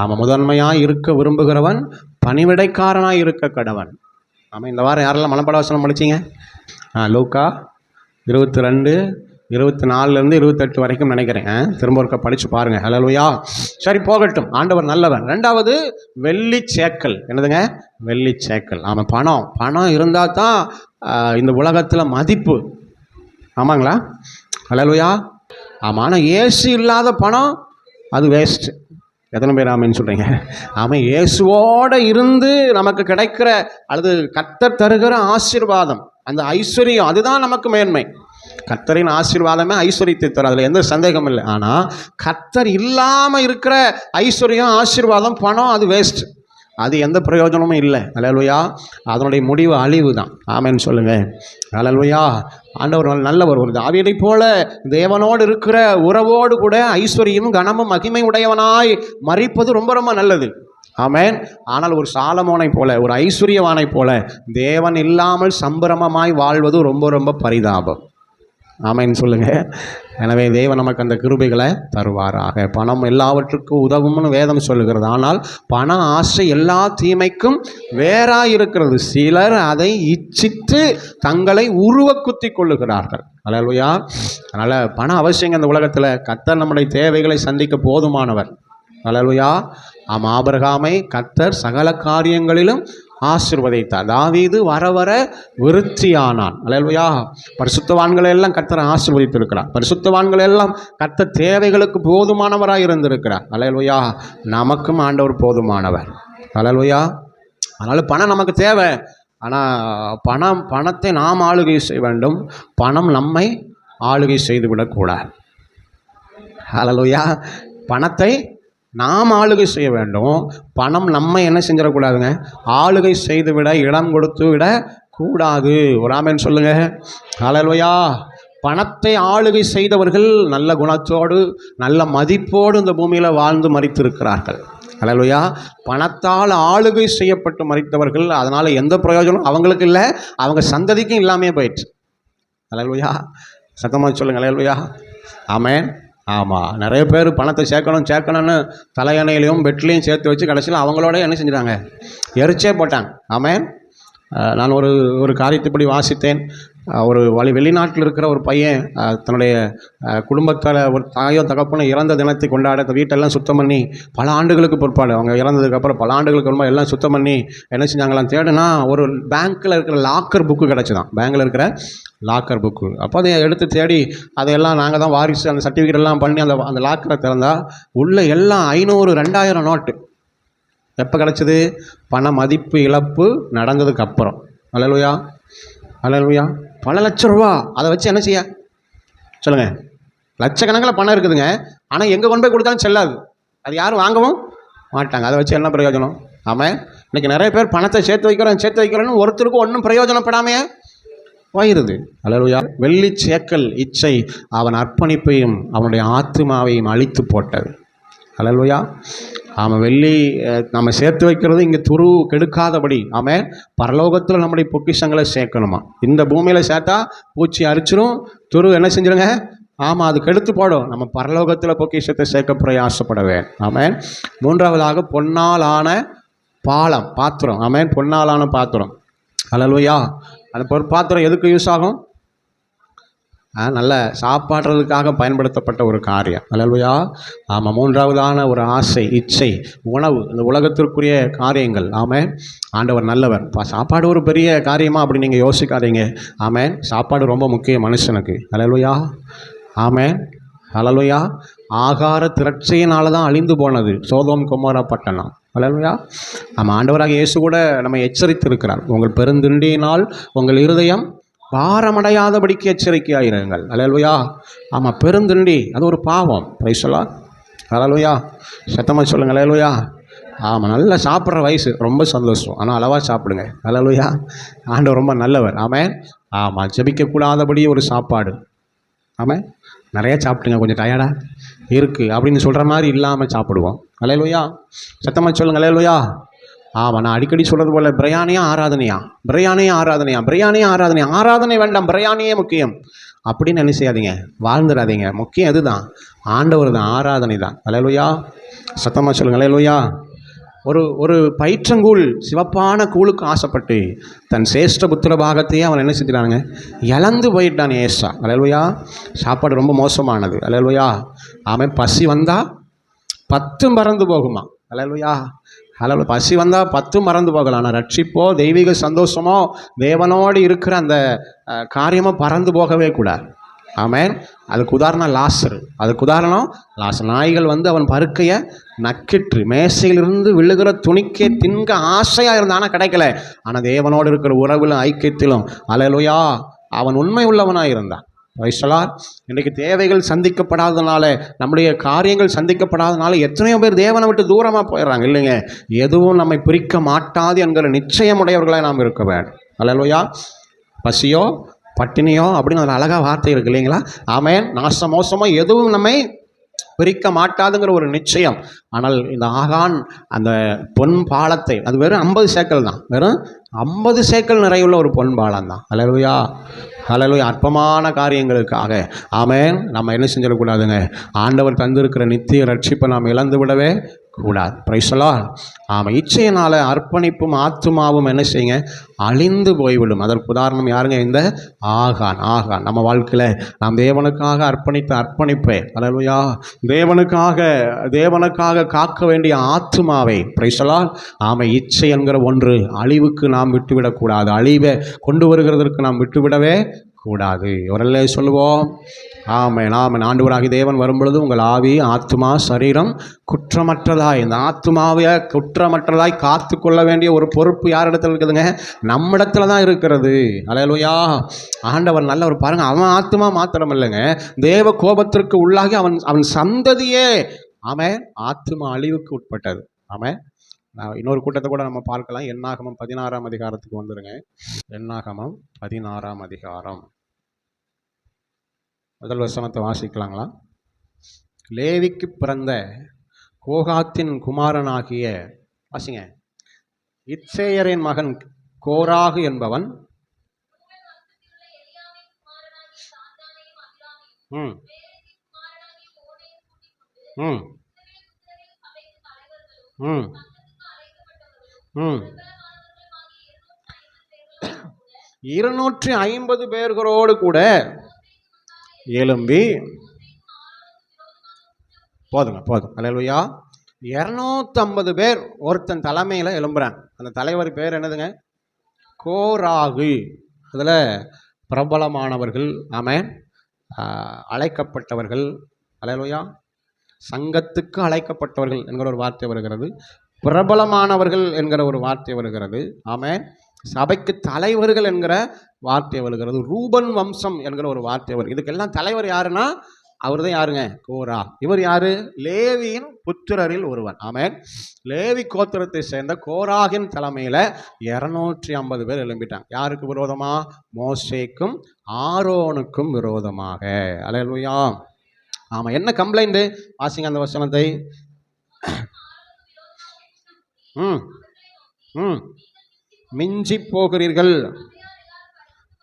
[SPEAKER 1] ஆமாம், முதன்மையாக இருக்க விரும்புகிறவன் பணிவிடைக்காரனாக இருக்க கடவன். ஆமாம், இந்த வாரம் யாரெல்லாம் மனப்பாட வசனம் படிச்சிங்க? லூக்கா 22 24லேருந்து 28 வரைக்கும் நினைக்கிறேன். திரும்ப ஒருக்க படித்து பாருங்கள். ஹல்லேலூயா. சரி, போகட்டும். ஆண்டவர் நல்லவர். 2வது வெள்ளி சேக்கல். என்னதுங்க? வெள்ளி சேக்கல். ஆமாம், பணம் இருந்தால் தான் இந்த உலகத்தில் மதிப்பு. ஆமாங்களா? ஹல்லேலூயா. ஆமாம். ஆனால் இயேசு இல்லாத பணம் அது வேஸ்ட்டு. எத்தனை பேர் ஆமேன்னு சொல்கிறீங்க? ஆமாம். இயேசுவோடு இருந்து நமக்கு கிடைக்கிற அல்லது கர்த்தர் தருகிற ஆசீர்வாதம், அந்த ஐஸ்வர்யம், அதுதான் நமக்கு மேன்மை. கர்த்தரின் ஆசீர்வாதமே ஐஸ்வர்யத்தை தரும், அதில் எந்த சந்தேகம் இல்லை. ஆனால் கர்த்தர் இல்லாமல் இருக்கிற ஐஸ்வர்யம், ஆசீர்வாதம், பணம் அது வேஸ்ட். அது எந்த பிரயோஜனமும் இல்லை. ஹல்லேலூயா. அதனுடைய முடிவு அழிவு தான். ஆமேன்னு சொல்லுங்கள். ஹல்லேலூயா. ஆண்டவர் நல்லவர். ஒரு தாவீதை போல தேவனோடு இருக்கிற உறவோடு கூட ஐஸ்வர்யமும் கனமும் மகிமை உடையவனாய் மரிப்பது ரொம்ப ரொம்ப நல்லது. ஆமேன். ஆனால் ஒரு சாலமோனை போல, ஒரு ஐஸ்வர்யவானை போல தேவன் இல்லாமல் சம்பிரமமாய் வாழ்வது ரொம்ப ரொம்ப பரிதாபம். ஆமேன்னு சொல்லுங்கள். எனவே தேவன் நமக்கு அந்த கிருபைகளை தருவாராக. பணம் எல்லாவற்றுக்கும் உதவும்னு வேதம் சொல்லுகிறது. ஆனால் பண ஆசை எல்லா தீமைக்கும் வேறாக இருக்கிறது. சிலர் அதை இச்சித்து தங்களை உருவக்குத்தி கொள்ளுகிறார்கள். ஹல்லேலூயா. அதனால் பணம் அவசியங்க இந்த உலகத்தில். கர்த்தர் நம்முடைய தேவைகளை சந்திக்க போதுமானவர். ஹல்லேலூயா. ஆமாம். ஆபிரகாமை கர்த்தர் சகல காரியங்களிலும் ஆசீர்வதித்தார். தாவீது வர வர விருத்தியானான். ஹல்லேலூயா. பரிசுத்தவான்களை எல்லாம் கர்த்தர் ஆசீர்வதித்திருக்கிறார். பரிசுத்தவான்கள் எல்லாம் கர்த்தர் தேவைகளுக்கு போதுமானவராக இருந்திருக்கிறார். ஹல்லேலூயா. நமக்கும் ஆண்டவர் போதுமானவர். ஹல்லேலூயா. அதனால் பணம் நமக்கு தேவை. ஆனால் பணத்தை நாம் ஆளுகை செய்ய வேண்டும். பணம் நம்மை ஆளுகை செய்துவிடக்கூடாது. ஹல்லேலூயா. பணத்தை நாம் ஆளுகை செய்ய வேண்டும். பணம் நம்ம என்ன செஞ்சிடக்கூடாதுங்க? ஆளுகை செய்து விட, இடம் கொடுத்து விட கூடாது. ஒரு ஆமென் சொல்லுங்க. ஹல்லேலூயா. பணத்தை ஆளுகை செய்தவர்கள் நல்ல குணத்தோடு நல்ல மதிப்போடு இந்த பூமியில் வாழ்ந்து மரித்திருக்கிறார்கள். ஹல்லேலூயா. பணத்தால் ஆளுகை செய்யப்பட்டு மரித்தவர்கள், அதனால் எந்த பிரயோஜனம் அவங்களுக்கு இல்லை, அவங்க சந்ததிக்கும் இல்லாமே போயிடுச்சு. ஹல்லேலூயா. சத்தமாக சொல்லுங்கள். ஹல்லேலூயா. ஆமென். ஆமாம். நிறைய பேர் பணத்தை சேர்க்கணும்னு தலையணையிலையும் பெட்லேயும் சேர்த்து வச்சு கடைசியில் அவங்களோட என்ன செஞ்சுட்டாங்க? எரிச்சே போட்டாங்க. ஆமென். நான் ஒரு காரியத்தைப்படி வாசித்தேன். ஒரு வெளிநாட்டில் இருக்கிற ஒரு பையன் தன்னுடைய குடும்பத்தில் ஒரு தாயோ தகப்பனோ இறந்த தினத்தை கொண்டாட வீட்டெல்லாம் சுத்தம் பண்ணி, பல ஆண்டுகளுக்கு பிற்பாடு அவங்க இறந்ததுக்கப்புறம் பல ஆண்டுகளுக்கு ரொம்ப எல்லாம் சுத்தம் பண்ணி என்ன செஞ்சாங்களாம் தேடுனா ஒரு பேங்க்கில் இருக்கிற லாக்கர் புக்கு கிடச்சிதான். பேங்கில் இருக்கிற லாக்கர் புக்கு. அப்போ அதை எடுத்து தேடி அதையெல்லாம் நாங்கள் தான் வாரிசு அந்த சர்டிஃபிகேட் எல்லாம் பண்ணி அந்த லாக்கரை திறந்தால் உள்ளே எல்லாம் 500 2000 நோட்டு. எப்போ கிடச்சிது? பண மதிப்பு இழப்பு நடந்ததுக்கு அப்புறம். ஹல்லேலூயா. ஹல்லேலூயா. பல லட்சம் ரூபா. அதை வச்சு என்ன செய்ய சொல்லுங்கள்? லட்சக்கணக்கில் பணம் இருக்குதுங்க. ஆனால் எங்கே கொண்டு போய் கொடுத்தாலும் செல்லாது. அது யாரும் வாங்கவும் மாட்டாங்க. அதை வச்சு என்ன பிரயோஜனம்? ஆமாம். இன்றைக்கி நிறைய பேர் பணத்தை சேர்த்து வைக்கிறோன்னு ஒருத்தருக்கும் ஒன்றும் பிரயோஜனப்படாமையே போயிருது. ஹல்லேலூயா. வெள்ளி சேக்கல் இச்சை அவன் அர்ப்பணிப்பையும் அவனுடைய ஆத்மாவையும் அழித்து போட்டது. ஹல்லேலூயா. ஆமாம். வெள்ளி நம்ம சேர்த்து வைக்கிறது இங்கே துரு கெடுக்காதபடி. ஆமாம். பரலோகத்தில் நம்முடைய பொக்கிஷங்களை சேர்க்கணுமா? இந்த பூமியில் சேர்த்தா பூச்சி அரிச்சிரும், துரு என்ன செஞ்சிருங்க? ஆமாம், அது கெடுத்து போடும். நம்ம பரலோகத்தில் பொக்கிஷத்தை சேர்க்க பிரயாசப்படவேன். ஆமாம். 3வதாக பொன்னால் ஆன பாத்திரம். ஆமாம். பொன்னால் ஆன பாத்திரம். ஹல்லேலூயா. அந்த பாத்திரம் எதுக்கு யூஸ் ஆகும்? நல்ல சாப்பாடுறதுக்காக பயன்படுத்தப்பட்ட ஒரு காரியம். ஹல்லேலூயா. ஆமாம். 3வதான ஒரு ஆசை, இச்சை, உணவு, இந்த உலகத்திற்குரிய காரியங்கள். ஆமாம். ஆண்டவர் நல்லவர். சாப்பாடு ஒரு பெரிய காரியமா அப்படி நீங்கள் யோசிக்காதீங்க. ஆமாம். சாப்பாடு ரொம்ப முக்கியம் மனுஷனுக்கு. ஹல்லேலூயா. ஆமாம். ஹல்லேலூயா. ஆகார திரட்சையினால தான் அழிந்து போனது சோதோம் கொமோரா பட்டணம். ஹல்லேலூயா. ஆமாம். ஆண்டவராக இயேசு கூட நம்ம எச்சரித்திருக்கிறார். உங்கள் பெருந்திண்டியினால் உங்கள் இருதயம் பாரமடையாதபடிக்கு எச்சரிக்கையாயிருங்கள். ஹல்லேலூயா. ஆமாம். பெருந்திண்டி அது ஒரு பாவம். Praise the lord. ஹல்லேலூயா. சத்தமாக சொல்லுங்கள். ஹல்லேலூயா. ஆமாம். நல்லா சாப்பிட்ற வயசு ரொம்ப சந்தோஷம். ஆனால் அளவாக சாப்பிடுங்க. ஹல்லேலூயா. ஆண்டவர் ரொம்ப நல்லவர். ஆமாம். ஆமாம். ஜெபிக்கக்கூடாதபடி ஒரு சாப்பாடு. ஆமாம். நிறையா சாப்பிடுங்க, கொஞ்சம் டயர்டாக இருக்குது அப்படின்னு சொல்கிற மாதிரி இல்லாமல் சாப்பிடுவோம். ஹல்லேலூயா. சத்தமாக சொல்லுங்கள். ஹல்லேலூயா. ஆமாம். நான் அடிக்கடி சொல்கிறது போல் பிரியாணியா ஆராதனையா ஆராதனை வேண்டாம், பிரியாணியே முக்கியம் அப்படின்னு என்ன செய்யாதீங்க, வாழ்ந்துடாதீங்க. முக்கியம் எதுதான்? ஆண்டவர் தான், ஆராதனை தான். ஹல்லேலூயா. சத்தமாக சொல்லுங்கள். ஹல்லேலூயா. ஒரு ஒரு பயிற்றங்கூழ் சிவப்பான கூழுக்கு ஆசைப்பட்டு தன் சேஷ்ட புத்திர பாகத்தையே அவன் என்ன செஞ்சிட்டானுங்க, இழந்து போயிட்டான் ஏசா. அல்லேலூயா. சாப்பாடு ரொம்ப மோசமானது. அல்லேலூயா. அவன் பசி வந்தால் 10 மறந்து போகுமா. அல்லேலூயா. அல்ல, பசி வந்தால் 10 மறந்து போகலாம். ஆனால் ரட்சிப்போ தெய்வீக சந்தோஷமோ தேவனோடு இருக்கிற அந்த காரியமோ பறந்து போகவே கூடாது. ஆமென். அதுக்கு உதாரணம் லாசரு. அதுக்கு உதாரணம் லாசர். நாய்கள் வந்து அவன் பருக்கையை நக்கிற்று, மேசையிலிருந்து விழுகிற துணிக்கே தின்க ஆசையாக இருந்தான், ஆனால் கிடைக்கல. ஆனால் தேவனோடு இருக்கிற உறவிலும் ஐக்கியத்திலும் அல்லேலூயா அவன் உண்மை உள்ளவனாக இருந்தான். வைசலார். இன்றைக்கு தேவைகள் சந்திக்கப்படாதனால, நம்முடைய காரியங்கள் சந்திக்கப்படாதனால எத்தனையோ பேர் தேவனை விட்டு தூரமாக போயிடுறாங்க. இல்லைங்க, எதுவும் நம்மை பிரிக்க மாட்டாது என்கிற நிச்சயமுடையவர்களாக நாம் இருக்க வேண்டும். அல்லேலூயா. பசியோ பட்டினியோ அப்படின்னு ஒரு அழகாக வார்த்தை இருக்கு இல்லைங்களா. ஆமென். நாச மோசமோ எதுவும் நம்மை பிரிக்க மாட்டாதுங்கிற ஒரு நிச்சயம். ஆனால் இந்த ஆகான் அந்த பொன் பாலத்தை, அது வெறும் 50 சேக்கல் தான், வெறும் 50 சேக்கல் நிறையுள்ள ஒரு பொன் பாலம் தான். அல்லேலூயா. அல்லேலூயா. அற்பமான காரியங்களுக்காக ஆமென் நம்ம என்ன செஞ்சிடக்கூடாதுங்க, ஆண்டவர் தந்திருக்கிற நித்திய ரட்சிப்பை நாம் இழந்து விடவே கூடாது. Price the Lord. ஆமாம். இச்சையினால் அர்ப்பணிப்பும் ஆத்துமாவும் என்ன செய்யுங்க, அழிந்து போய்விடும். அதற்கு உதாரணம் யாருங்க, இந்த ஆகான். ஆகான் நம்ம வாழ்க்கையில் நாம் தேவனுக்காக அர்ப்பணித்த அர்ப்பணிப்பை, அல்லேலூயா, தேவனுக்காக காக்க வேண்டிய ஆத்துமாவை, பிரைஸ் தி லார்ட், ஆமாம், இச்சை என்கிற ஒன்று அழிவுக்கு நாம் விட்டுவிடக்கூடாது. அழிவை கொண்டு வருகிறதற்கு நாம் விட்டுவிடவே கூடாது. இவரெல்ல சொல்லுவோம். ஆமென். ஆமென். ஆண்டவராகி தேவன் வரும்பொழுது உங்கள் ஆவி ஆத்மா சரீரம் குற்றமற்றதாய், இந்த ஆத்மாவை குற்றமற்றதாய் காத்து கொள்ள வேண்டிய ஒரு பொறுப்பு யார் இடத்துல இருக்குதுங்க, நம்மிடத்துல தான் இருக்கிறது. அல்லேலூயா. ஆண்டவர் நல்லவர். பாருங்க, அவன் ஆத்மா மாத்திரம் இல்லைங்க, தேவ கோபத்திற்கு உள்ளாகி அவன் சந்ததியே ஆமென் ஆத்மா அழிவுக்கு உட்பட்டது. ஆமென். இன்னொரு கூட்டத்தை கூட நம்ம பார்க்கலாம். என்னாகமம் 16ஆம் அதிகாரத்துக்கு வந்துருங்க. என்னாகமம் 16ஆம் அதிகாரம் முதல் வசனத்தை வாசிக்கலாங்களா. லேவிக்கு பிறந்த கோகாத்தின் குமாரனாகிய, வாசிங்க, இத்சேயரின் மகன் கோராகு என்பவன் ம் ம் ம் ம் 250 பேர்களோடு கூட எழும்பி, போதுங்க போதும். அல்லேலூயா. 250 பேர் ஒருத்தன் தலைமையில் எழும்புறான். அந்த தலைவர் பேர் என்னதுங்க, கோராகு. அதில் பிரபலமானவர்கள், ஆமென், அழைக்கப்பட்டவர்கள், அல்லேலூயா, சங்கத்துக்கு அழைக்கப்பட்டவர்கள் என்கிற ஒரு வார்த்தை வருகிறது, பிரபலமானவர்கள் என்கிற ஒரு வார்த்தை வருகிறது, ஆமென், சபைக்கு தலைவர்கள் என்கிற வார்த்தை வருகிறது, ரூபன் வம்சம் என்கிற ஒரு வார்த்தை வருகிறது. இதுக்கெல்லாம் தலைவர் யாருன்னா அவர் தான் யாருங்க, கோரா. இவர் யாரு, லேவியின் புத்திரரில் ஒருவன். ஆமென். லேவி கோத்திரத்தை சேர்ந்த கோராகின் தலைமையில் 250 பேர் எழும்பிட்டாங்க. யாருக்கு விரோதமா, மோசேக்கும் ஆரோனுக்கும் விரோதமாக. அல்லேலூயா. ஆமாம். என்ன கம்ப்ளைண்ட், வாசிங்க அந்த வசனத்தை. மிஞ்சி போகிறீர்கள்,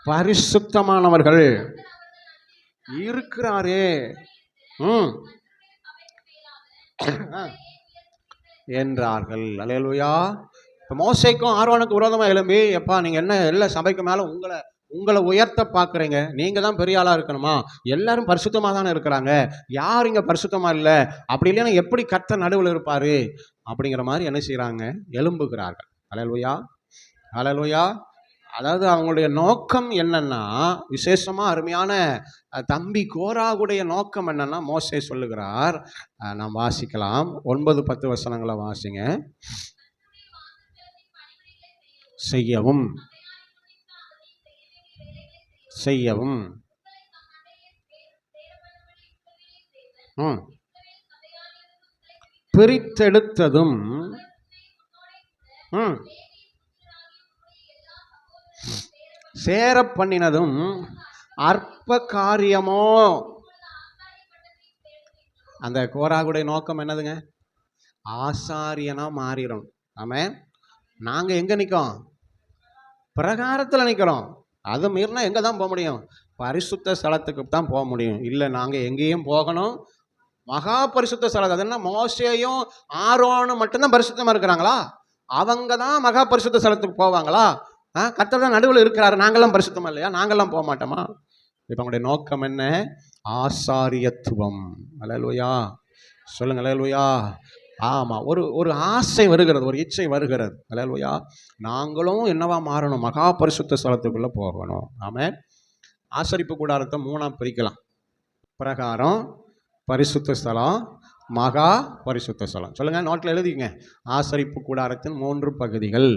[SPEAKER 1] பரிசுத்தமானவர்கள் இருக்கிறாரே என்றார்கள். அல்லேலூயா. இப்போ மோசேக்கும் ஆரோனுக்கும் விரோதமாக எழும்பி, எப்பா நீங்கள் என்ன எல்லா சபைக்கு மேலே உங்களை உயர்த்த பார்க்குறீங்க, நீங்கள் தான் பெரிய ஆளாக இருக்கணுமா, எல்லாரும் பரிசுத்தமாக தானே இருக்கிறாங்க, யார் இங்கே பரிசுத்தமாக இல்லை, அப்படி இல்லைன்னா எப்படி கர்த்தர் நடுவில் இருப்பார் அப்படிங்கிற மாதிரி என்ன செய்கிறாங்க, எழும்புகிறார்கள். அல்லேலூயா. அல்லேலூயா. அதாவது அவங்களுடைய நோக்கம் என்னன்னா, விசேஷமாக அருமையான தம்பி கோராகுடைய நோக்கம் என்னன்னா, மோசே சொல்லுகிறார், நாம் வாசிக்கலாம், 9-10 வசனங்களை வாசிங்க. செய்யவும் செய்யவும் பிரித்தெடுத்ததும் சேர பண்ணினதும் அற்ப காரியமோ. அந்த கோராகுடைய நோக்கம் என்னதுங்க, ஆசாரியனா மாறிடும். ஆமென். நாங்க எங்க நிற்கிறோம், பிரகாரத்தில் நிற்கிறோம். அது மீறினா எங்கே தான் போக முடியும், பரிசுத்த ஸ்தலத்துக்கு தான் போக முடியும். இல்லை, நாங்கள் எங்கேயும் போகணும், மகா பரிசுத்த ஸ்தலம். அது என்ன, மோசேயும் ஆரோனும் மட்டும்தான் பரிசுத்தமா இருக்கிறாங்களா? அவங்க தான் மகா பரிசுத்த ஸ்தலத்துக்கு போவாங்களா? கர்த்தர் தான் நடுவில் இருக்கிறாரு, நாங்கெல்லாம் பரிசுத்தமா இல்லையா? நாங்கெல்லாம் போக மாட்டோமா? இப்போ அவங்களுடைய நோக்கம் என்ன? ஆசாரியத்துவம். அல்லேலூயா, சொல்லுங்க அல்லேலூயா. ஆமாம், ஒரு ஆசை வருகிறது, ஒரு இச்சை வருகிறது. அல்லேலூயா, நாங்களும் என்னவா மாறணும்? மகா பரிசுத்த ஸ்தலத்துக்குள்ளே போகணும். ஆமென். ஆசரிப்பு கூடாரத்தை 3ஆக பிரிக்கலாம். பிரகாரம், பரிசுத்த ஸ்தலம், மகா பரிசுத்த ஸ்தலம். சொல்லுங்கள், நோட்டில் எழுதிங்க. ஆசரிப்பு கூடாரத்தின் 3 பகுதிகள்.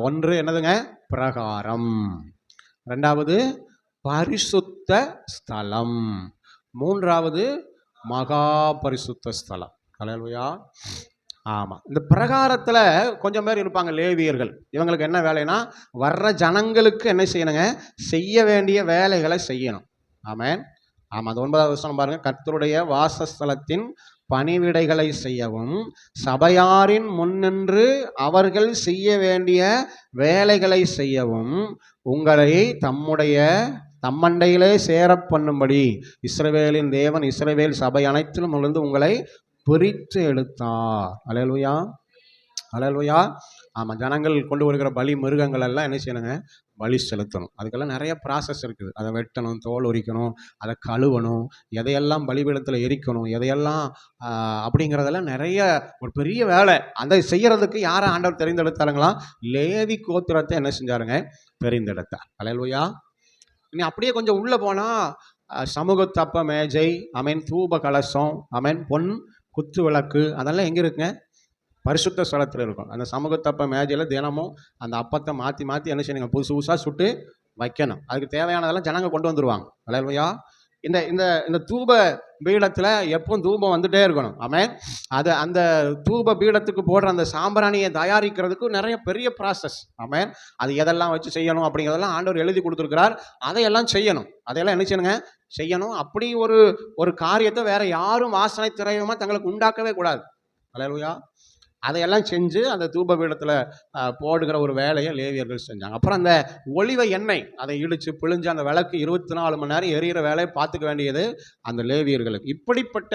[SPEAKER 1] ஒன்று என்னதுங்க? பிரகாரம். 2வது பரிசுத்த ஸ்தலம். 3வது மகா பரிசுத்த ஸ்தலம். அல்லேலூயா. ஆமாம், இந்த பிரகாரத்தில் கொஞ்சம் பேர் இருப்பாங்க, லேவியர்கள். இவங்களுக்கு என்ன வேலைன்னா, வர்ற ஜனங்களுக்கு என்ன செய்யணுங்க? செய்ய வேண்டிய வேலைகளை செய்யணும். ஆமென். ஆமாம், அது 9வது வசனம் பாருங்கள். கர்த்தருடைய வாசஸ்தலத்தின் பணிவிடைகளை செய்யவும், சபையாரின் முன்னின்று அவர்கள் செய்ய வேண்டிய வேலைகளை செய்யவும், உங்களை தம்மண்டையிலே சேர பண்ணும்படி இஸ்ரவேலின் தேவன் இஸ்ரவேல் சபை அனைத்திலும் இருந்து உங்களை பிரித்து எடுத்தார். அல்லேலூயா, அல்லேலூயா. ஆமாம், ஜனங்கள் கொண்டு வருகிற பலி மிருகங்கள் எல்லாம் என்ன செய்யணுங்க? பலி செலுத்தணும். அதுக்கெல்லாம் நிறைய ப்ராசஸ் இருக்குது. அதை வெட்டணும், தோல் உரிக்கணும், அதை கழுவணும், எதையெல்லாம் பலிபீடத்தில் எரிக்கணும், எதையெல்லாம் அப்படிங்கிறதெல்லாம் நிறைய ஒரு பெரிய வேலை. அதை செய்யறதுக்கு யாரை ஆண்டவர் தெரிந்தெடுத்தாருங்களாம்? லேவி கோத்திரத்தை என்ன செஞ்சாருங்க? தெரிந்தெடுத்தார். அல்லேலூயா. இனி அப்படியே கொஞ்சம் உள்ளே போனால் சமூகத்தப்ப மேஜை, தூப கலசம், பொன் குத்து விளக்கு, அதெல்லாம் எங்கே இருக்குங்க? பரிசுத்த ஸ்தலத்தில் இருக்கும். அந்த சமூகத்தப்ப மேஜையில் தினமும் அந்த அப்பத்தை மாற்றி மாற்றி என்ன செய்யணுங்க? புதுசு புதுசாக சுட்டு வைக்கணும். அதுக்கு தேவையானதெல்லாம் ஜனங்க கொண்டு வந்துடுவாங்க. அல்லேலூயா. இந்த இந்த இந்த தூப பீடத்தில் எப்பவும் தூபம் வந்துகிட்டே இருக்கணும். அது அந்த தூப பீடத்துக்கு போடுற அந்த சாம்பிராணியை தயாரிக்கிறதுக்கு நிறைய பெரிய ப்ராசஸ். அது எதெல்லாம் வச்சு செய்யணும் அப்படிங்கிறதெல்லாம் ஆண்டவர் எழுதி கொடுத்துருக்கிறார். அதையெல்லாம் செய்யணும். அதையெல்லாம் என்ன செய்யணுங்க? செய்யணும். அப்படி ஒரு காரியத்தை வேற யாரும் வாசனை திரையமாக தங்களுக்கு உண்டாக்கவே கூடாது. அல்லேலூயா. அதையெல்லாம் செஞ்சு அந்த தூப பீடத்தில் போடுகிற ஒரு வேலையை லேவியர்கள் செஞ்சாங்க. அப்புறம் அந்த ஒலிவ எண்ணெய் அதை இடித்து பிழிஞ்சு அந்த விளக்கு 24 மணி நேரம் எரியிற வேலையை பார்த்துக்க வேண்டியது அந்த லேவியர்களுக்கு. இப்படிப்பட்ட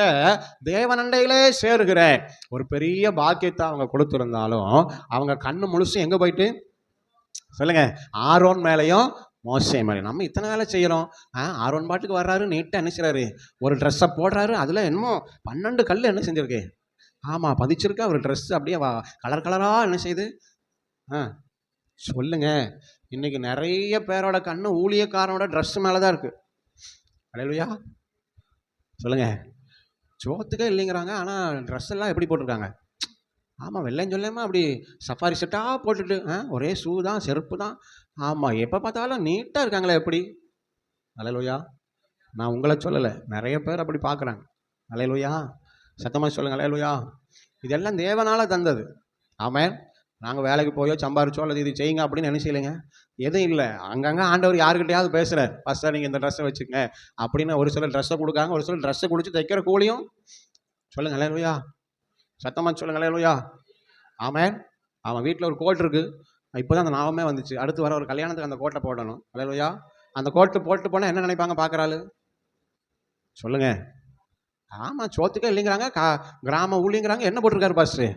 [SPEAKER 1] தேவனண்டையிலே சேருகிற ஒரு பெரிய பாக்கியத்தை அவங்க கொடுத்துருந்தாலும் அவங்க கண்ணு முழுசும் எங்கே போயிட்டு? சொல்லுங்க, ஆரோன் மேலேயும் மோசே மேலே. நம்ம இத்தனை வேலை செய்கிறோம். ஆரோன் பாட்டுக்கு வர்றாரு, நீட்டாக என்ன செய்கிறாரு? ஒரு ட்ரெஸ்ஸை போடுறாரு, அதில் என்னமோ 12 கல் என்ன செஞ்சிருக்கு? ஆமாம், பதிச்சிருக்கா ஒரு ட்ரெஸ்ஸு. அப்படியே கலர் கலராக என்ன செய்யுது? சொல்லுங்க, இன்னைக்கு நிறைய பேரோட கண்ணு ஊழியக்காரனோட ட்ரெஸ்ஸு மேலே தான் இருக்குது. அல்லேலூயா. சொல்லுங்க, சோத்துக்கே இல்லைங்கிறாங்க, ஆனால் ட்ரெஸ் எல்லாம் எப்படி போட்டிருக்காங்க? ஆமாம், வெள்ளைன்னு சொல்லாமல் அப்படி சஃபாரி செட்டாக போட்டுட்டு ஒரே ஷூ தான், செருப்பு தான். ஆமாம், எப்போ பார்த்தாலும் நீட்டாக இருக்காங்களே எப்படி? அல்லேலூயா. நான் உங்களை சொல்லலை, நிறைய பேர் அப்படி பார்க்குறாங்க. அல்லேலூயா. சத்தமாக சொல்லுங்க, அல்லேலூயா. இதெல்லாம் தேவனால் தந்தது. ஆமென். நாங்கள் வேலைக்கு போயோ சம்பாரிச்சோ அல்லது இது செய்யுங்க அப்படின்னு என்ன செய்யலைங்க? எதுவும் இல்லை. அங்கங்கே ஆண்டவர் யாருக்கிட்டையாவது பேசுகிறார். ஃபஸ்ட்டாக நீங்கள் இந்த ட்ரெஸ்ஸை வச்சுக்கங்க அப்படின்னு ஒரு சிலர் ட்ரெஸ்ஸை கொடுக்காங்க, ஒரு சிலர் ட்ரெஸ்ஸை குடிச்சு தைக்கிற கூலியும். சொல்லுங்க, அல்லேலூயா. சத்தமாக சொல்லுங்க, அல்லேலூயா. ஆமென். அவன் வீட்டில் ஒரு கோட் இருக்குது. இப்போ தான் அந்த ஞாபகமே வந்துச்சு. அடுத்து வர ஒரு கல்யாணத்துக்கு அந்த கோட்டை போடணும். அல்லேலூயா. அந்த கோட்டு போட்டு போனால் என்ன நினைப்பாங்க பார்க்குறாள்? சொல்லுங்கள். ஆமாம், சோத்துக்கே இல்லைங்கிறாங்க, கிராம ஊழிங்கிறாங்க. என்ன போட்டிருக்காரு பாஸ்டர்?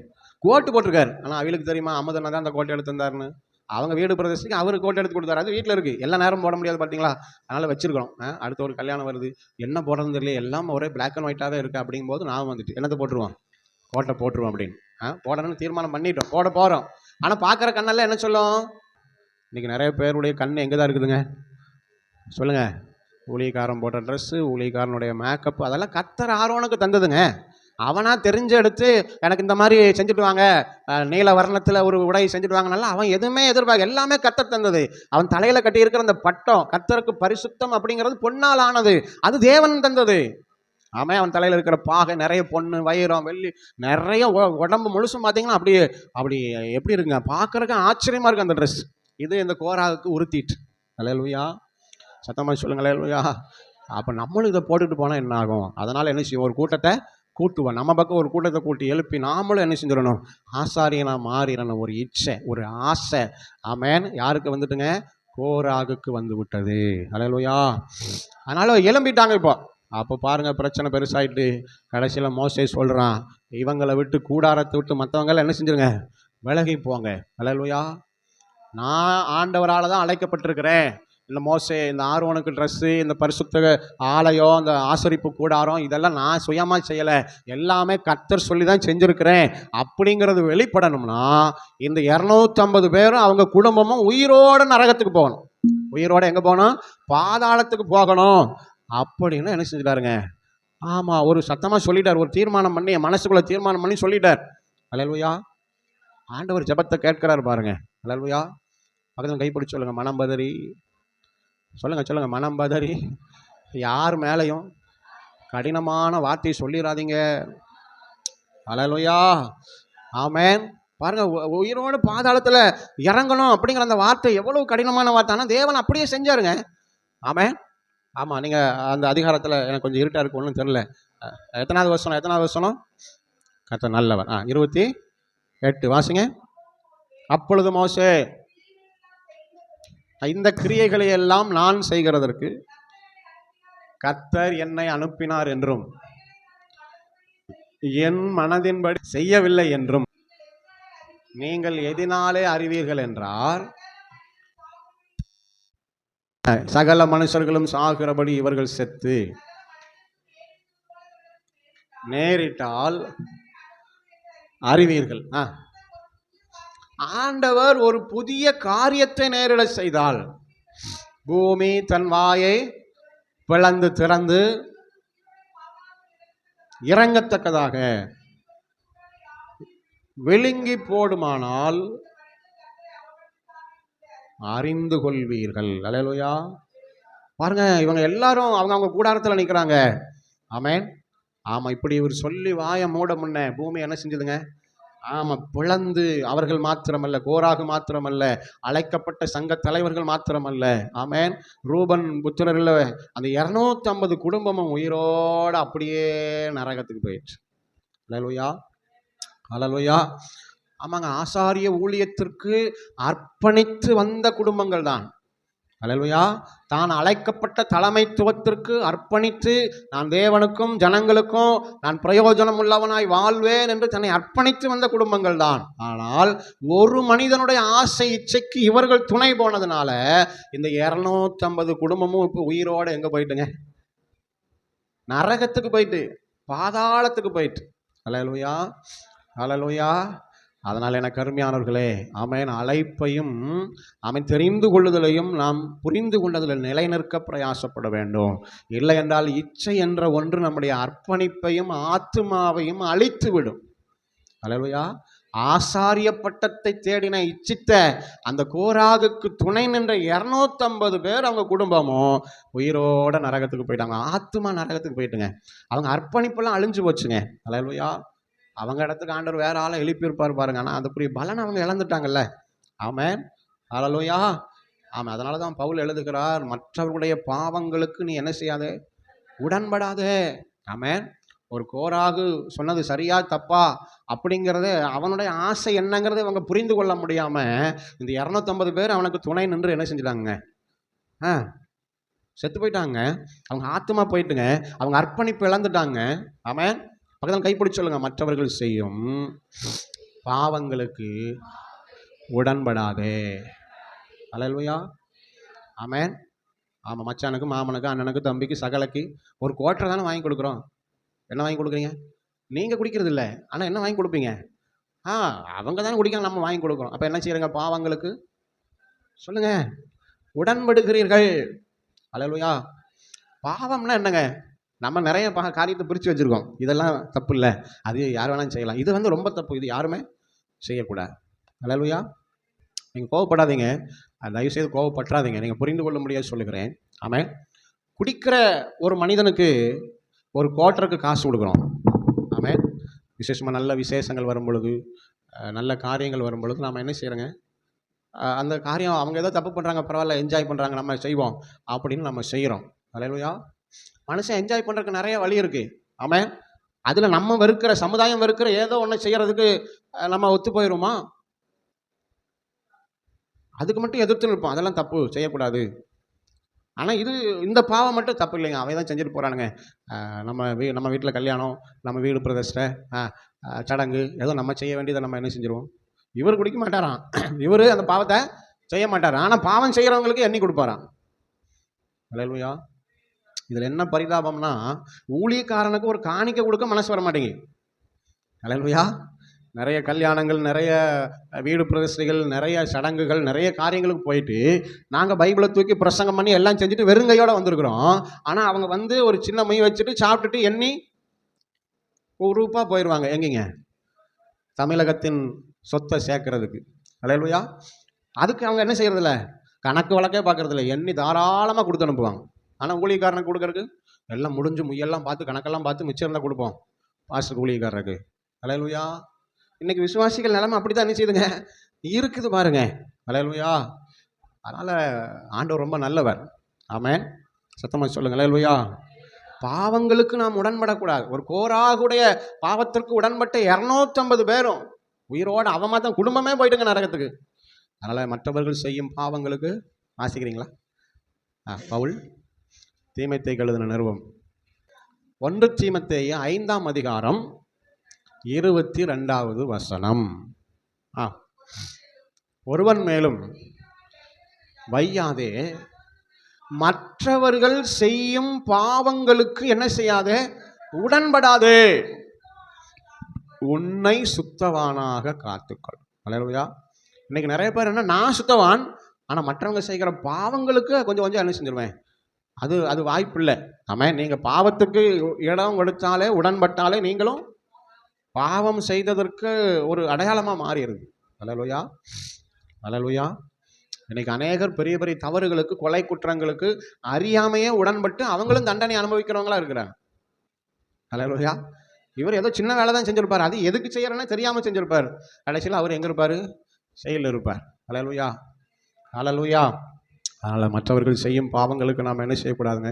[SPEAKER 1] கோட்டு போட்டிருக்காரு. ஆனால் அவளுக்கு தெரியுமா அம்மதனை தான் அந்த கோட்டை எடுத்துருந்தாருன்னு? அவங்க வீடு பிரதேசத்துக்கு அவர் கோட்டை எடுத்து கொடுத்தாரு. அது வீட்டில் இருக்குது. எல்லா நேரம் போட முடியாது பார்த்தீங்களா? அதனால் வச்சுருக்கோம். அடுத்த ஒரு கல்யாணம் வருது, என்ன போடுறதுன்னு தெரியல, எல்லாம் ஒரே பிளாக் அண்ட் ஒயிட்டாகவே இருக்குது. அப்படிங்கும்போது நான் வந்துட்டு என்னத்தை போட்டுருவோம்? கோட்டை போட்டுருவோம் அப்படின்னு போடணும்னு தீர்மானம் பண்ணிட்டோம். போட போகிறோம். ஆனால் பார்க்குற கண்ணெல்லாம் என்ன சொல்லும்? இன்றைக்கி நிறைய பேருடைய கண் எங்கே தான் இருக்குதுங்க? சொல்லுங்கள். ஊழியக்காரன் போட்ட ட்ரெஸ்ஸு, ஊழியக்காரனுடைய மேக்கப், அதெல்லாம் கர்த்தர் ஆரோனுக்கு தந்ததுங்க. அவனாக தெரிஞ்சு எடுத்து எனக்கு இந்த மாதிரி செஞ்சுட்டு வாங்க, நீல வர்ணத்தில் ஒரு உடை செஞ்சுட்டு வாங்கனால அவன் எதுவுமே எதிர்பார்க்க, எல்லாமே கர்த்தர் தந்தது. அவன் தலையில் கட்டி இருக்கிற அந்த பட்டம், கர்த்தருக்கு பரிசுத்தம் அப்படிங்கிறது பொன்னால் ஆனது, அது தேவன் தந்தது. ஆமாம். அவன் தலையில் இருக்கிற பாகை நிறைய பொண்ணு, வைரம், வெள்ளி, நிறைய உடம்பு முழுசும் பார்த்தீங்கன்னா அப்படி எப்படி இருக்குங்க? பார்க்குறக்கு ஆச்சரியமாக இருக்குது அந்த ட்ரெஸ். இது இந்த கோராவுக்கு உறுத்திட்டு. அல்லேலூயா. சத்தமாக சொல்லுங்க, அல்லேலூயா. அப்போ நம்மளும் இதை போட்டுட்டு போனால் என்ன ஆகும்? அதனால் என்ன செய்யும்? ஒரு கூட்டத்தை கூட்டுவோம். நம்ம பக்கம் ஒரு கூட்டத்தை கூட்டி எழுப்பி நாமளும் என்ன செஞ்சிடணும்? ஆசாரியனாக மாறிடணும். ஒரு இச்சை, ஒரு ஆசை. ஆமென். யாருக்கு வந்துட்டுங்க? கோராகுக்கு வந்து விட்டது. அல்லேலூயா. அதனால் எழும்பிட்டாங்க. இப்போ அப்போ பாருங்கள் பிரச்சனை பெருசாயிட்டு கடைசியில் மோசே சொல்கிறான், இவங்களை விட்டு கூடாரத்தை விட்டு மற்றவங்களாம் என்ன செஞ்சுருங்க, விலகி போங்க. அல்லேலூயா. நான் ஆண்டவரால் தான் அழைக்கப்பட்டிருக்கிறேன். இந்த மோசே, இந்த ஆரோனுக்கு ட்ரெஸ்ஸு, இந்த பரிசுத்த ஆலயம், இந்த ஆசரிப்பு கூடாரம், இதெல்லாம் நான் சுயமாக செய்யலை, எல்லாமே கர்த்தர் சொல்லி தான் செஞ்சுருக்கிறேன் அப்படிங்கிறது வெளிப்படணும்னா இந்த 250 பேரும் அவங்க குடும்பமும் உயிரோடு நரகத்துக்கு போகணும். உயிரோடு எங்கே போகணும்? பாதாளத்துக்கு போகணும் அப்படின்னு என்ன செஞ்சுட்டாருங்க? ஆமாம், ஒரு சத்தமாக சொல்லிட்டார், ஒரு தீர்மானம் பண்ணி, மனசுக்குள்ளே தீர்மானம் பண்ணி சொல்லிட்டார். அல்லேலூயா. ஆண்டவர் ஜெபத்தை கேட்கிறார் பாருங்க. அல்லேலூயா. பக்கத்தில் கைப்பிடிச்சு சொல்லுங்கள், மனம் பதறி. சொல்லுங்கள், மனம் பதறி யார் மேலேயும் கடினமான வார்த்தையை சொல்லிடாதீங்க. அல்லேலூயா. ஆமென். பாருங்க, உயிரோடு பாதாளத்தில் இறங்கணும் அப்படிங்கிற அந்த வார்த்தை எவ்வளவு கடினமான வார்த்தை, ஆனால் தேவன் அப்படியே செஞ்சாருங்க. ஆமென். ஆமாம், நீங்கள் அந்த அதிகாரத்தில் எனக்கு கொஞ்சம் இருட்டாக இருக்கு, ஒன்றும் தெரில. எத்தனாவது வசனம்? கர்த்தர் நல்லவர். 28 வாசிங்க. அப்பொழுது மோசே, இந்த கிரியைகளை எல்லாம் நான் செய்கிறதற்கு கர்த்தர் என்னை அனுப்பினார் என்றும் என் மனதின்படி செய்யவில்லை என்றும் நீங்கள் எதினாலே அறிவீர்கள் என்றார். சகல மனுஷர்களும் சாகிறபடி இவர்கள் செத்து நேரிட்டால் அறிவீர்கள். ஆண்டவர் ஒரு புதிய காரியத்தை நேரிட செய்தால், பூமி தன் வாயை பிளந்து திறந்து இறங்கத்தக்கதாக விழுங்கி போடுமானால் அறிந்து கொள்வீர்கள். அல்லேலூயா. பாருங்க, இவங்க எல்லாரும் அவங்க கூடாரத்தில் நிற்கிறாங்க. ஆமென். ஆமாம், இப்படி இவர் சொல்லி வாயை மூட முன்ன பூமி என்ன செஞ்சதுங்க? ஆமாம், பிளந்து, அவர்கள் மாத்திரமல்ல, கோராகு மாத்திரமல்ல, அழைக்கப்பட்ட சங்க தலைவர்கள் மாத்திரமல்ல, ஆமென், ரூபன் புத்திரரில் அந்த 250 குடும்பமும் உயிரோடு அப்படியே நரகத்துக்கு போயிடுச்சு. அல்லேலூயா. அல்லேலூயா. ஆமாங்க, ஆசாரிய ஊழியத்திற்கு அர்ப்பணித்து வந்த குடும்பங்கள் தான். அல்லேலூயா. தான் அழைக்கப்பட்ட தலைமைத்துவத்திற்கு அர்ப்பணித்து, நான் தேவனுக்கும் ஜனங்களுக்கும் நான் பிரயோஜனம் உள்ளவனாய் வாழ்வேன் என்று தன்னை அர்ப்பணித்து வந்த குடும்பங்கள் தான். ஆனால் ஒரு மனிதனுடைய ஆசை இச்சைக்கு இவர்கள் துணை போனதுனால இந்த 250 குடும்பமும் இப்போ உயிரோடு எங்கே போயிட்டுங்க? நரகத்துக்கு போயிட்டு, பாதாளத்துக்கு போயிட்டு. அல்லேலூயா. அல்லேலூயா. அதனால் எனக்கு அருமையானவர்களே, ஆமென், அழைப்பையும் அவன் தெரிந்து கொள்ளுதலையும் நாம் புரிந்து கொண்டதில் நிலைநிற்க பிரயாசப்பட வேண்டும். இல்லை என்றால் இச்சை என்ற ஒன்று நம்முடைய அர்ப்பணிப்பையும் ஆத்துமாவையும் அழித்துவிடும். அல்லேலூயா. ஆசாரிய பட்டத்தை தேடின இச்சித்த அந்த கோராகுக்கு துணை நின்ற 250 பேர் அவங்க குடும்பமும் உயிரோட நரகத்துக்கு போயிட்டாங்க. ஆத்துமா நரகத்துக்கு போயிட்டுங்க. அவங்க அர்ப்பணிப்பெல்லாம் அழிஞ்சு போச்சுங்க. அல்லேலூயா. அவங்க இடத்துக்கு ஆண்டவர் வேற ஆளை எழுப்பியிருப்பார் பாருங்க. ஆனால் அதுக்குரிய பலனை அவங்க இழந்துட்டாங்கல்ல. ஆமென். அல்லேலூயா. ஆமாம், அதனால தான் பவுல் எழுதுகிறார், மற்றவர்களுடைய பாவங்களுக்கு நீ என்ன செய்யாதே? உடன்படாதே. ஆமென். ஒரு கோராகு சொன்னது சரியா தப்பா அப்படிங்கிறத, அவனுடைய ஆசை என்னங்கிறத இவங்க புரிந்து கொள்ள முடியாமல் இந்த 250 பேர் அவனுக்கு துணை நின்று என்ன செஞ்சிட்டாங்க? செத்து போயிட்டாங்க. அவங்க ஆத்துமா போயிட்டுங்க. அவங்க அர்ப்பணிப்பு இழந்துட்டாங்க. ஆமென். பக்கத்தில் கைப்பிடிச்சு சொல்லுங்க, மற்றவர்கள் செய்யும் பாவங்களுக்கு உடன்படாதே. அல்லேலூயா. ஆமென். ஆமாம், மச்சானுக்கு, மாமனுக்கு, அண்ணனுக்கு, தம்பிக்கு, சகலைக்கு ஒரு கோட்டரை தானே வாங்கி கொடுக்குறோம். என்ன வாங்கி கொடுக்குறீங்க? நீங்கள் குடிக்கிறது இல்லை, ஆனால் என்ன வாங்கி கொடுப்பீங்க? அவங்க தானே குடிக்க, நம்ம வாங்கி கொடுக்குறோம். அப்போ என்ன செய்யறங்க? பாவங்களுக்கு சொல்லுங்க, உடன்படுகிறீர்கள். அல்லேலூயா. பாவம்னா என்னங்க? நம்ம நிறைய காரியத்தை பிரித்து வச்சுருக்கோம். இதெல்லாம் தப்பு இல்லை, அது யார் வேணாலும் செய்யலாம். இது ரொம்ப தப்பு, இது யாருமே செய்யக்கூடாது. அல்லேலூயா. நீங்கள் கோவப்படாதீங்க, தயவுசெய்து கோவப்பற்றாதீங்க. நீங்கள் புரிந்து கொள்ள முடியாது சொல்லுகிறேன். ஆமாம், குடிக்கிற ஒரு மனிதனுக்கு ஒரு குவார்ட்டருக்கு காசு கொடுக்குறோம். ஆமாம், விசேஷமாக நல்ல விசேஷங்கள் வரும் பொழுது, நல்ல காரியங்கள் வரும் பொழுது நாம் என்ன செய்கிறோங்க? அந்த காரியம் அவங்க ஏதோ தப்பு பண்ணுறாங்க, பரவாயில்ல, என்ஜாய் பண்ணுறாங்க, நம்ம செய்வோம் அப்படின்னு நம்ம செய்கிறோம். அல்லேலூயா. மனுஷன் என்ஜாய் பண்ணுறதுக்கு நிறைய வழி இருக்குது. ஆமாம், அதில் நம்ம வெறுக்கிற, சமுதாயம் வெறுக்கிற ஏதோ ஒன்று செய்கிறதுக்கு நம்ம ஒத்து போயிடுமா? அதுக்கு மட்டும் எதிர்த்து நிற்போம். அதெல்லாம் தப்பு, செய்யக்கூடாது. ஆனால் இந்த பாவம் மட்டும் தப்பு இல்லைங்க, அவை தான் செஞ்சுட்டு போகிறானுங்க. நம்ம வீட்டில் கல்யாணம், நம்ம வீடு பிரதிஷ்டை, சடங்கு, ஏதோ நம்ம செய்ய வேண்டியதை நம்ம என்ன செஞ்சுருவோம். இவர் குடிக்க மாட்டாராம், இவர் அந்த பாவத்தை செய்ய மாட்டார், ஆனால் பாவம் செய்கிறவங்களுக்கு எண்ணி கொடுப்பாராம். அல்லேலூயா. இதில் என்ன பரிதாபம்னா, ஊழியக்காரனுக்கு ஒரு காணிக்க கொடுக்க மனசு வர மாட்டேங்குது. அல்லேலூயா. நிறைய கல்யாணங்கள், நிறைய வீடு பிரதிஷ்டைகள், நிறைய சடங்குகள், நிறைய காரியங்களுக்கு போயிட்டு நாங்கள் பைபிளை தூக்கி பிரசங்கம் பண்ணி எல்லாம் செஞ்சுட்டு வெறுங்கையோடு வந்திருக்கிறோம். ஆனால் அவங்க வந்து ஒரு சின்ன மை வச்சுட்டு சாப்பிட்டுட்டு எண்ணி ரூபாய் போயிடுவாங்க. எங்கேங்க? தமிழகத்தின் சொத்தை சேர்க்கறதுக்கு. அல்லேலூயா. அதுக்கு அவங்க என்ன செய்யறதில்ல, கணக்கு வழக்கே பார்க்கறதில்ல, எண்ணி தாராளமாக கொடுத்து அனுப்புவாங்க. ஆனால் ஊழியக்காரனுக்கு கொடுக்கறதுக்கு எல்லாம் முடிஞ்சு முயெல்லாம் பார்த்து கணக்கெல்லாம் பார்த்து மிச்சம் இருந்தால் கொடுப்போம் பாஸ்டருக்கு, ஊழியக்காரருக்கு. அல்லேலூயா. இன்னைக்கு விசுவாசிகள் நிலைமை அப்படி தான் என்ன செய்யுதுங்க இருக்குது பாருங்க. அல்லேலூயா. அதனால் ஆண்டவர் ரொம்ப நல்லவர். ஆமென். சத்தமாக சொல்லுங்க அல்லேலூயா. பாவங்களுக்கு நாம் உடன்படக்கூடாது. ஒரு கோராகுடைய பாவத்திற்கு உடன்பட்ட 250 பேரும் உயிரோடு அவமா தான் குடும்பமே போயிட்டுங்க நரகத்துக்கு. அதனால் மற்றவர்கள் செய்யும் பாவங்களுக்கு வாசிக்கிறீங்களா? பவுல் தீமோத்தேயுக்கு எழுதின நிருபம் 1 தீமோத்தேயு 5ஆம் அதிகாரம் 22வது வசனம். ஒருவன் மேலும் வையாதே, மற்றவர்கள் செய்யும் பாவங்களுக்கு என்ன செய்யாதே, உடன்படாதே, உன்னை சுத்தவானாக காத்துக்கொள். அல்லேலூயா. இன்னைக்கு நிறைய பேர் என்ன, நான் சுத்தவான், ஆனால் மற்றவங்க செய்கிற பாவங்களுக்கு கொஞ்சம் கொஞ்சம் என்ன செஞ்சிருவேன், அது வாய்ப்பு இல்லை. ஆமாம். நீங்கள் பாவத்துக்கு இடம் கொடுத்தாலே, உடன்பட்டாலே நீங்களும் பாவம் செய்ததற்கு ஒரு அடையாளமாக மாறிடுது. அல்லேலூயா. அல்லேலூயா. இன்னைக்கு அநேகர் பெரிய பெரிய தவறுகளுக்கு, கொலை குற்றங்களுக்கு அறியாமையே உடன்பட்டு அவங்களும் தண்டனை அனுபவிக்கிறவங்களா இருக்கிறாங்க. அல்லேலூயா. இவர் ஏதோ சின்ன வேலை தான் செஞ்சிருப்பார், அது எதுக்கு செய்யறேன்னு தெரியாமல் செஞ்சிருப்பார். கடைசியில் அவர் எங்கே இருப்பார்? செயலில் இருப்பார். அல்லேலூயா. அல்லேலூயா. அதனால் மற்றவர்கள் செய்யும் பாவங்களுக்கு நாம் என்ன செய்யக்கூடாதுங்க,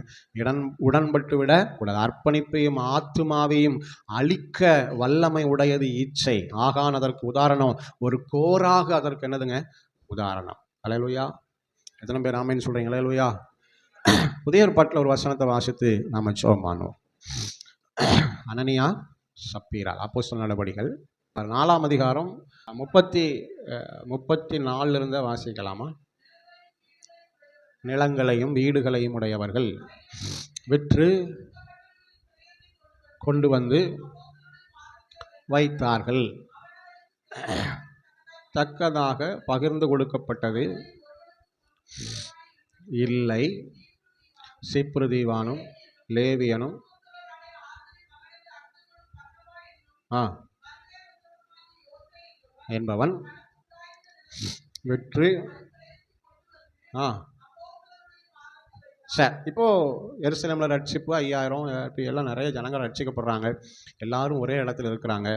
[SPEAKER 1] உடன்பட்டு விட கூடாது. அர்ப்பணிப்பையும் ஆத்துமாவையும் அழிக்க வல்லமை உடையது இச்சை. ஆகான் அதற்கு உதாரணம், ஒரு கோராக அதற்கு என்னதுங்க உதாரணம். அல்லேலூயா. எத்தனை பேர் ஆமென் சொல்கிறீங்க? அல்லேலூயா. புதிய ஏற்பாட்டில் ஒரு வசனத்தை வாசித்து நாம் ஜெபம் பண்ணுவோம். அனனியா சப்பீரா, அப்போஸ்தலர் நடபடிகள் 4ஆம் அதிகாரம் 34 இருந்த வாசிக்கலாமா? நிலங்களையும் வீடுகளையும் உடையவர்கள் விற்று கொண்டு வந்து வைத்தார்கள், தக்கதாக பகிர்ந்து கொடுக்கப்பட்டது இல்லை. சிப்ருதீவானும் லேவியனும் என்பவன் விற்று சார். இப்போது எருசலேமில் ரட்சிப்பு 5000 எல்லாம் நிறைய ஜனங்கள் ரட்சிக்கப்படுறாங்க, எல்லாரும் ஒரே இடத்துல இருக்கிறாங்க.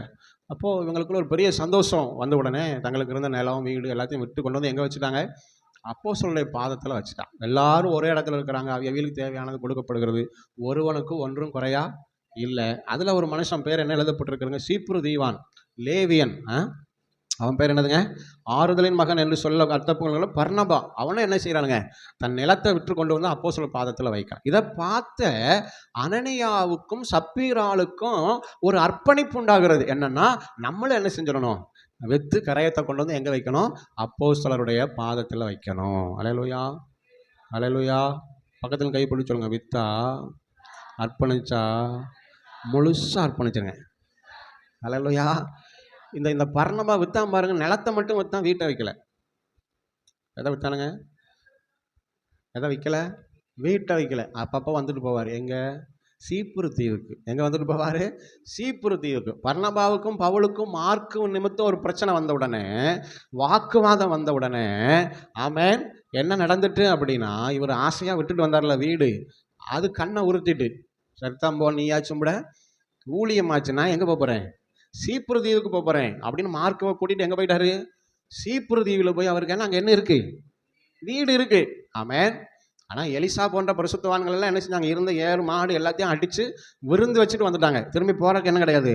[SPEAKER 1] அப்போது இவங்களுக்குள்ள ஒரு பெரிய சந்தோஷம் வந்த உடனே தங்களுக்கு இருந்த நிலம் வீடு எல்லாத்தையும் விட்டு கொண்டு வந்து எங்கே வச்சுட்டாங்க? அப்போஸ்தலருடைய பாதத்தில் வச்சுட்டாங்க. எல்லாரும் ஒரே இடத்துல இருக்கிறாங்க, அவைகளுக்கு தேவையானது கொடுக்கப்படுகிறது, ஒருவனுக்கு ஒன்றும் குறையா இல்லை. அதில் ஒரு மனுஷன் பேர் என்ன எழுதப்பட்டிருக்குறங்க? சீப்ருதீவான், லேவியன். அவன் பேர் என்னதுங்க? ஆறுதலின் மகன் என்று சொல்ல அர்த்தப்புகள் பர்னபா. அவனும் என்ன செய்கிறானுங்க, தன் நிலத்தை விற்று கொண்டு வந்து அப்போஸ்தலர் பாதத்தில் வைக்கிறான். இதை பார்த்த அனனியாவுக்கும் சப்பீராளுக்கும் ஒரு அர்ப்பணிப்பு உண்டாகிறது. என்னன்னா, நம்மளும் என்ன செஞ்சிடணும், விற்று கரையத்தை கொண்டு வந்து எங்கே வைக்கணும்? அப்போஸ்தலருடைய பாதத்தில் வைக்கணும். அல்லேலூயா. அல்லேலூயா. பக்கத்தில் கை பிடிச்சு சொல்லுங்க, விற்றா அர்ப்பணிச்சா முழுசாக அர்ப்பணிச்சுங்க. அல்லேலூயா. இந்த பர்னபா விற்றான் பாருங்க, நிலத்தை மட்டும் விற்றான், வீட்டை வைக்கல. எதை விற்றானுங்க? எதை விற்கல? வீட்டை வைக்கல. அப்பப்போ வந்துட்டு போவார் எங்கே? சீப்புரு தீவுக்கு. எங்கே வந்துட்டு போவார்? சீப்புரு தீவுக்கு. பர்னபாவுக்கும் பவுலுக்கும் மார்க்கும் நிமித்தம் ஒரு பிரச்சனை வந்த உடனே, வாக்குவாதம் வந்த உடனே, ஆமென், என்ன நடந்துட்டு அப்படின்னா, இவர் ஆசையாக விட்டுட்டு வந்தார்ல வீடு, அது கண்ணை உறுத்திட்டு, சர்த்தாம்போ நீயாச்சும் கூட ஊழியமாச்சுன்னா எங்கே போகிறேன்? சீப்புரு தீவுக்கு போகிறேன் அப்படின்னு மார்க்கவை கூட்டிகிட்டு எங்கே போயிட்டாரு? சீப்புரு தீவில் போய் அவருக்கு அங்கே என்ன இருக்குது? வீடு இருக்குது. ஆமென். ஆனால் எலிசா போன்ற பரிசுத்தவான்கள் எல்லாம் என்ன செஞ்சாங்க? இருந்த 7 மாடு எல்லாத்தையும் அடித்து விருந்து வச்சுட்டு வந்துட்டாங்க. திரும்பி போகிறக்கு என்ன கிடையாது,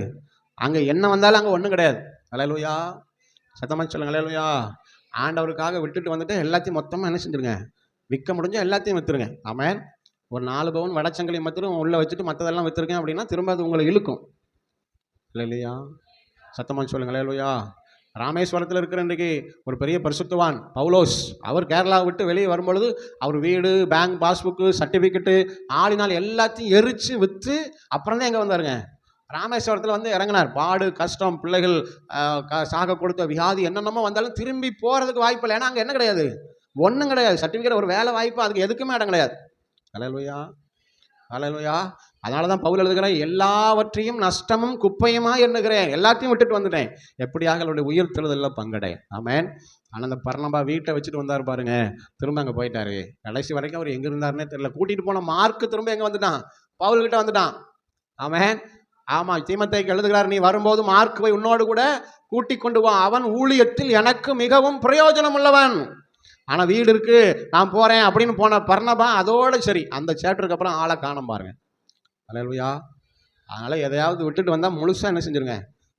[SPEAKER 1] அங்கே என்ன வந்தாலும் அங்கே ஒன்றும் கிடையாது. அல்லேலூயா. சத்தமாக சொல்லுங்க அல்லேலூயா. ஆண்டவருக்காக விட்டுட்டு வந்துட்டு எல்லாத்தையும் மொத்தமாக என்ன செஞ்சுருங்க, விற்க முடிஞ்சால் எல்லாத்தையும் விற்றுருங்க. ஆமென். ஒரு 4 பவுன் வடச்சங்கிலி மாத்திரம் உள்ளே வச்சுட்டு மற்றதெல்லாம் விற்றுருக்கேன் அப்படின்னா திரும்ப அது உங்களை இழுக்கும். இல்லையா? சத்தமாக சொல்லுங்கள் அல்லேலூயா. ராமேஸ்வரத்தில் இருக்கிற இன்றைக்கு ஒரு பெரிய பரிசுத்தவான் பவுலோஸ், அவர் கேரளாவை விட்டு வெளியே வரும்பொழுது அவர் வீடு, பேங்க் பாஸ்புக்கு, சர்டிஃபிகேட்டு, ஆளினால் எல்லாத்தையும் எரித்து விற்று அப்புறம் தான் எங்கே வந்தாருங்க, ராமேஸ்வரத்தில் வந்து இறங்கினார். பாடு, கஷ்டம், பிள்ளைகள் சாக கொடுத்த வியாதி என்னென்னமோ வந்தாலும் திரும்பி போகிறதுக்கு வாய்ப்பு இல்லை. ஏன்னா அங்கே என்ன கிடையாது, ஒன்றும் கிடையாது. சர்டிஃபிகேட், ஒரு வேலை வாய்ப்பு, அதுக்கு எதுக்குமே இடம் கிடையாது. அல்லேலூயா, அல்லேலூயா. அதனால தான் பவுல் எழுதுகிறேன், எல்லாவற்றையும் நஷ்டமும் குப்பையுமா எண்ணுகிறேன், எல்லாத்தையும் விட்டுட்டு வந்துட்டேன், எப்படியாக அவருடைய உயிர் தெழுதலில் பங்கடை. ஆமென். ஆனால் அந்த பர்னபா வீட்டை வச்சுட்டு வந்தார் பாருங்க, திரும்ப அங்கே போயிட்டாரு. கடைசி வரைக்கும் அவர் எங்கே இருந்தாருன்னே தெரியல. கூட்டிகிட்டு போன மார்க்கு திரும்ப எங்கே வந்துட்டான், பவுல்கிட்ட வந்துட்டான். ஆமென். ஆமாம், தீமோத்தேயுக்கு எழுதுகிறார், நீ வரும்போது மார்க் போய் உன்னோடு கூட கூட்டிக் கொண்டு வா, அவன் ஊழியத்தில் எனக்கு மிகவும் பிரயோஜனம் உள்ளவன். ஆனால் வீடு இருக்கு, நான் போகிறேன் அப்படின்னு போன பர்னபா அதோடு சரி, அந்த சேப்டருக்கு அப்புறம் ஆளை காணோம் பாருங்க. அல்லேலூயா. அதனால் எதையாவது விட்டுட்டு வந்தால் முழுசாக என்ன செஞ்சுருங்க,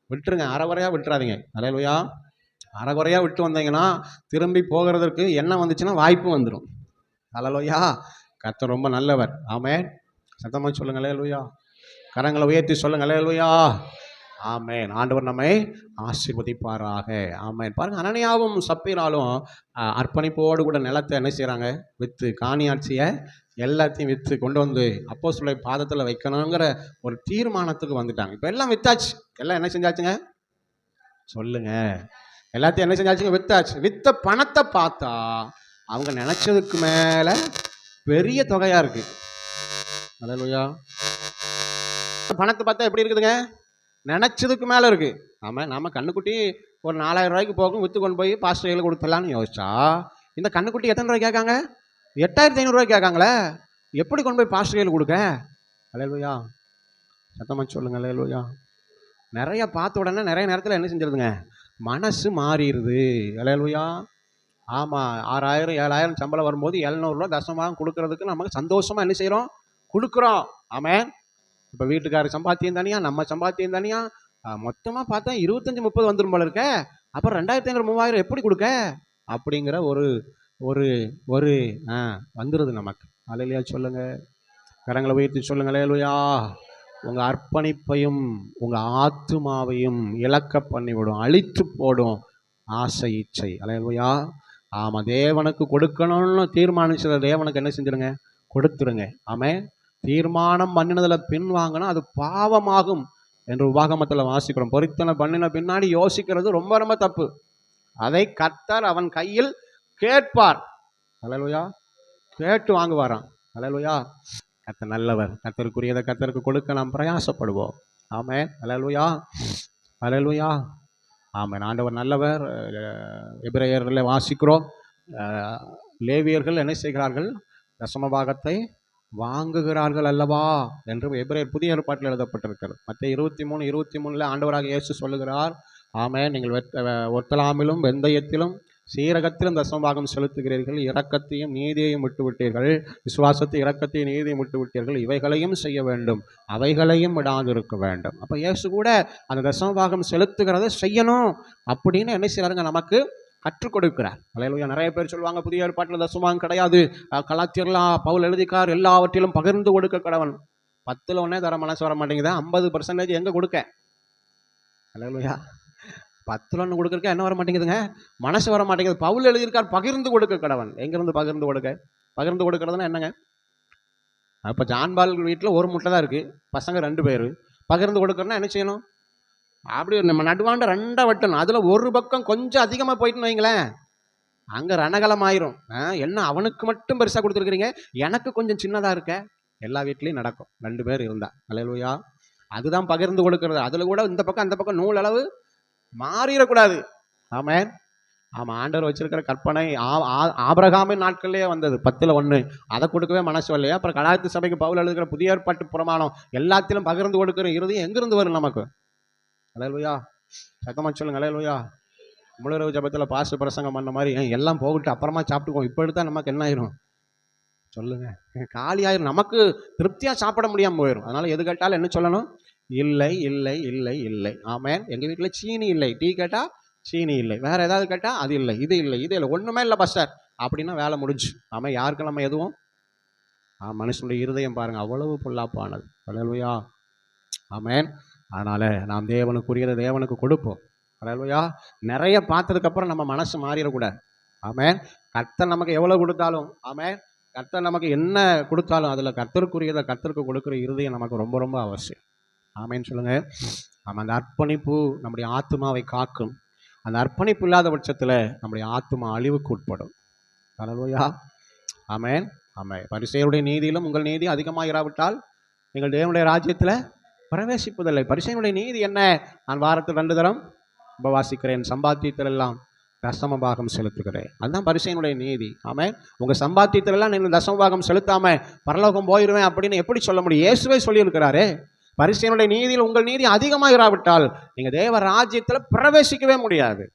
[SPEAKER 1] விட்டுருங்க, அரைகுறையாக விட்டுறாதீங்க. அல்லேலூயா. அரைகுறையாக விட்டு வந்தீங்கன்னா திரும்பி போகிறதற்கு என்ன வந்துச்சுன்னா வாய்ப்பு வந்துடும். அல்லேலூயா. கர்த்தர் ரொம்ப நல்லவர். ஆமென். சத்தமாக சொல்லுங்கள் அல்லேலூயா. கரங்களை உயர்த்தி சொல்லுங்கள் அல்லேலூயா. ஆமென். ஆண்டவர் நம்மை ஆசீர்வதிப்பாராக. ஆமென். பாருங்க, அனனியாவும் சப்பீராலும் அர்ப்பணிப்போடு கூட நிலத்தை என்ன செய்கிறாங்க, விற்று, காணியாட்சியை எல்லாத்தையும் விற்று கொண்டு வந்து அப்போஸ்தலருடைய பாதத்தில் வைக்கணுங்கிற ஒரு தீர்மானத்துக்கு வந்துட்டாங்க. இப்போ எல்லாம் வித்தாச்சு. எல்லாம் என்ன செஞ்சாச்சுங்க சொல்லுங்க, எல்லாத்தையும் என்ன செஞ்சாச்சுங்க, வித்தாச்சு. வித்த பணத்தை பார்த்தா அவங்க நினைச்சதுக்கு மேலே பெரிய தொகையாக இருக்கு. அல்லேலூயா. பணத்தை பார்த்தா எப்படி இருக்குதுங்க, நினச்சதுக்கு மேலே இருக்குது. நம்ம கண்ணுக்குட்டி ஒரு 4000 ரூபாய்க்கு போகும், விற்று கொண்டு போய் பாஸ்டர் கையில் கொடுத்துடலான்னு யோசிச்சா, இந்த கண்ணுக்குட்டி எத்தனை ரூபாய் கேட்காங்க, 8500 ரூபாய் கேட்காங்களே, எப்படி கொண்டு போய் பாஸ்டர் கையில் கொடுக்க. அல்லேலூயா. சத்தமாக சொல்லுங்க அல்லேலூயா. நிறைய பார்த்த உடனே நிறைய நேரத்தில் என்ன செஞ்சிருதுங்க, மனசு மாறிடுது. அல்லேலூயா. ஆமாம், 6000 7000 சம்பளம் வரும்போது 700 ரூபா தசமாக கொடுக்கறதுக்கு நமக்கு சந்தோஷமாக என்ன செய்கிறோம், கொடுக்குறோம். ஆமென். இப்போ வீட்டுக்காரர் சம்பாத்தியம் தனியாக, நம்ம சம்பாத்தியம் தனியாக, மொத்தமாக பார்த்தா 25-30 வந்துடும் போல இருக்க. அப்புறம் 2500 3000 எப்படி கொடுக்க அப்படிங்கிற ஒரு ஒரு ஒரு வந்துடுது நமக்கு. அல்லேலூயா சொல்லுங்க. கரங்களை உயர்த்தி சொல்லுங்க அல்லேலூயா. உங்கள் அர்ப்பணிப்பையும் உங்கள் ஆத்துமாவையும் இழக்க பண்ணிவிடும், அழித்து போடும் ஆசை இச்சை. அல்லேலூயா. ஆமாம், தேவனுக்கு கொடுக்கணும்னு தீர்மானிச்சதை தேவனுக்கு என்ன செஞ்சிருங்க, கொடுத்துருங்க. ஆமென். தீர்மானம் பண்ணினதில் பின் வாங்கினா அது பாவமாகும் என்று உபாகமத்தில் வாசிக்கிறோம். பொருத்தனை பண்ணின பின்னாடி யோசிக்கிறது ரொம்ப ரொம்ப தப்பு. அதை கர்த்தர் அவன் கையில் கேட்பார். அல்லேலூயா. கேட்டு வாங்குவாராம். அல்லேலூயா. கர்த்தர் நல்லவர். கர்த்தருக்குரியதை கர்த்தருக்கு கொடுக்க நாம் பிரயாசப்படுவோம். ஆமென். அல்லேலூயா. அல்லேலூயா. ஆமென். ஆண்டவர் நல்லவர். எபிரேயரில் வாசிக்கிறோம், லேவியர்கள் என்ன செய்கிறார்கள், தசமபாகத்தை வாங்குகிறார்கள் அல்லவா என்று எபிரேயர் புதிய ஏற்பாட்டில் எழுதப்பட்டிருக்கிறது. மத்தேயு 23:23 ஆண்டவராக இயேசு சொல்லுகிறார், ஆமென், நீங்கள் ஒத்தலாமிலும் வெந்தயத்திலும் சீரகத்திலும் தசமபாகம் செலுத்துகிறீர்கள், இரக்கத்தையும் நீதியையும் விட்டுவிட்டீர்கள், விசுவாசத்தை இரக்கத்தையும் நீதியையும் விட்டுவிட்டீர்கள், இவைகளையும் செய்ய வேண்டும், அவைகளையும் விடாதிருக்க வேண்டும். அப்போ இயேசு கூட அந்த தசமபாகம் செலுத்துகிறத செய்யணும் அப்படின்னு என்ன செய்கிறாருங்க, நமக்கு கற்றுக் கொடுக்கிறார். அல்லேலூயா. நிறைய பேர் சொல்லுவாங்க, புதிய ஏற்பாட்டில் தசமபாகம் கிடையாது, கலாத்தியர்லாம் பவுல் எழுதிக்கார், எல்லாவற்றிலும் பகிர்ந்து கொடுக்க கடவன். 10ல் ஒன்றே தர மனசு வர மாட்டேங்குது, 50% எங்கே கொடுக்க. அல்லேலூயா. 10ல் 1 கொடுக்குறக்க என்ன வர மாட்டேங்குதுங்க, மனசு வர மாட்டேங்குது. பவுல் எழுதியிருக்கார், பகிர்ந்து கொடுக்க கடவன். எங்கேருந்து பகிர்ந்து கொடுக்க, பகிர்ந்து கொடுக்கறதுன்னா என்னங்க, அப்போ ஜான்பால் வீட்டில் ஒரு முட்டை தான் இருக்குது, பசங்க 2 பேர், பகிர்ந்து கொடுக்கறதுனா என்ன செய்யணும், அப்படி நம்ம நடுவாண்ட 2 வெட்டணும். அதில் ஒரு பக்கம் கொஞ்சம் அதிகமாக போயிட்டுன்னு வைங்களேன், அங்கே ரணகலம் ஆயிரும். என்ன அவனுக்கு மட்டும் பெருசாக கொடுத்துருக்குறீங்க, எனக்கு கொஞ்சம் சின்னதாக இருக்க. எல்லா வீட்லேயும் நடக்கும், 2 பேர் இருந்தா. அல்லேலூயா. அதுதான் பகிர்ந்து கொடுக்கறது. அதில் கூட இந்த பக்கம் அந்த பக்கம் நூல் அளவு மாறிடக்கூடாது. ஆமென். ஆமாம், ஆண்டவர் வச்சிருக்கிற கற்பனை ஆபிரகாமின் நாட்கள்லேயே வந்தது, 10ல் 1. அதை கொடுக்கவே மனசு இல்லையா. அப்புறம் கலாத்து சபைக்கு பவுல் எழுதுகிற புதிய ஏற்பாட்டு பிரமாணம் எல்லாத்திலும் பகிர்ந்து கொடுக்குற இறுதியும் எங்கிருந்து வரும் நமக்கு. அல்லேலூயா. சத்தமாக சொல்லுங்க அல்லேலூயா. முழுரவு ஜபத்தில் பாச பிரசங்கம் பண்ண மாதிரி எல்லாம் போகட்டு அப்புறமா சாப்பிட்டுக்குவோம், இப்போ எடுத்தால் நமக்கு என்ன ஆயிரும் சொல்லுங்க, காலி ஆயிரும், நமக்கு திருப்தியாக சாப்பிட முடியாமல் போயிடும். அதனால் எது கேட்டாலும் என்ன சொல்லணும், இல்லை இல்லை இல்லை இல்லை. ஆமென். எங்கள் வீட்டில் சீனி இல்லை, டீ கேட்டால் சீனி இல்லை. வேறு ஏதாவது கேட்டால் அது இல்லை, இது இல்லை, இது இல்லை, ஒன்றுமே இல்லை பாஸ்டர் அப்படின்னா வேலை முடிஞ்சு. ஆமாம், யாருக்கு நம்ம எதுவும் மனுஷனுடைய இருதயம் பாருங்கள் அவ்வளவு பொல்லாப்பானது. அல்லேலூயா, ஆமென். அதனால் நாம் தேவனுக்குரியதை தேவனுக்கு கொடுப்போம். அல்லேலூயா. நிறைய பார்த்ததுக்கப்புறம் நம்ம மனசு மாறிடக்கூடாது. ஆமென். கர்த்தர் நமக்கு எவ்வளோ கொடுத்தாலும், ஆமென், கர்த்தர் நமக்கு என்ன கொடுத்தாலும் அதில் கர்த்தருக்குரியதை கர்த்தருக்கு கொடுக்குற இருதயம் நமக்கு ரொம்ப ரொம்ப அவசியம். ஆமென் சொல்லுங்கள். ஆமாம், அந்த அர்ப்பணிப்பு நம்முடைய ஆத்மாவை காக்கும். அந்த அர்ப்பணிப்பு இல்லாத பட்சத்தில் நம்முடைய ஆத்மா அழிவுக்கு உட்படும். அல்லேலூயா, ஆமென். ஆமாம், பரிசேயருடைய நீதியிலும் உங்கள் நீதி அதிகமாக இராவிட்டால் நீங்கள் தேவனுடைய ராஜ்யத்தில் பிரவேசிப்பதில்லை. பரிசேயனுடைய நீதி என்ன? நான் வாரத்தில் 2 தரம் உபவாசிக்கிறேன், சம்பாத்தியத்திலெல்லாம் தசம பாகம் செலுத்துகிறேன். அதுதான் பரிசேயனுடைய நீதி. ஆமென். உங்கள் சம்பாத்தியத்திலெல்லாம் நீங்கள் தசம பாகம் செலுத்தாமல் பரலோகம் போயிடுவேன் அப்படின்னு எப்படி சொல்ல முடியும்? இயேசுவே சொல்லியிருக்கிறாரே, பரிசேயனுடைய நீதியில் உங்கள் நீதி அதிகமாக இராவிட்டால் நீங்கள் தேவ ராஜ்யத்தில் பிரவேசிக்கவே முடியாது.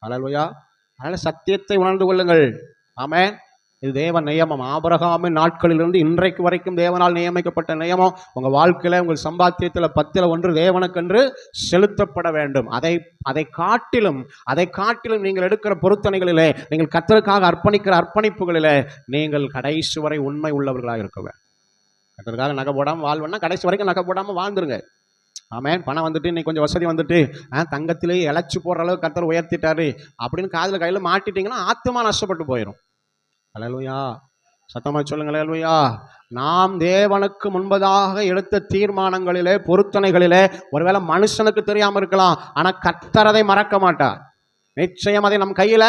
[SPEAKER 1] அல்லேலூயா. அதனால் சத்தியத்தை உணர்ந்து கொள்ளுங்கள். ஆமென். இது தேவ நியமம். ஆபிரகாமின் நாட்களிலிருந்து இன்றைக்கு வரைக்கும் தேவனால் நியமிக்கப்பட்ட நியமம். உங்கள் வாழ்க்கையில் உங்கள் சம்பாத்தியத்தில் 10ல் 1 தேவனுக்கென்று செலுத்தப்பட வேண்டும். அதை காட்டிலும் நீங்கள் எடுக்கிற பொருத்தனைகளிலே, நீங்கள் கர்த்தருக்காக அர்ப்பணிக்கிற அர்ப்பணிப்புகளிலே நீங்கள் கடைசி வரை உண்மை உள்ளவர்களாக இருக்கவே. கர்த்தருக்காக நகை போடாமல் வாழ்வன்னா கடைசி வரைக்கும் நகை போடாமல் வாழ்ந்துருங்க. ஆமென். பணம் வந்துட்டு இன்னைக்கு கொஞ்சம் வசதி வந்துட்டு தங்கத்திலேயே இழைச்சி போடுற அளவுக்கு கர்த்தர் உயர்த்திட்டாரு அப்படின்னு காதில் கையில் மாட்டிட்டிங்கன்னா ஆத்மா நஷ்டப்பட்டு போயிடும். அல்லேலூயா, சத்தமாக சொல்லுங்கள். அல்லேலூயா. நாம் தேவனுக்கு முன்பதாக எடுத்த தீர்மானங்களிலே, பொருத்தனைகளிலே ஒருவேளை மனுஷனுக்கு தெரியாமல் இருக்கலாம், ஆனால் கர்த்தர் அதை மறக்க மாட்டார். நிச்சயம் அதை நம் கையில்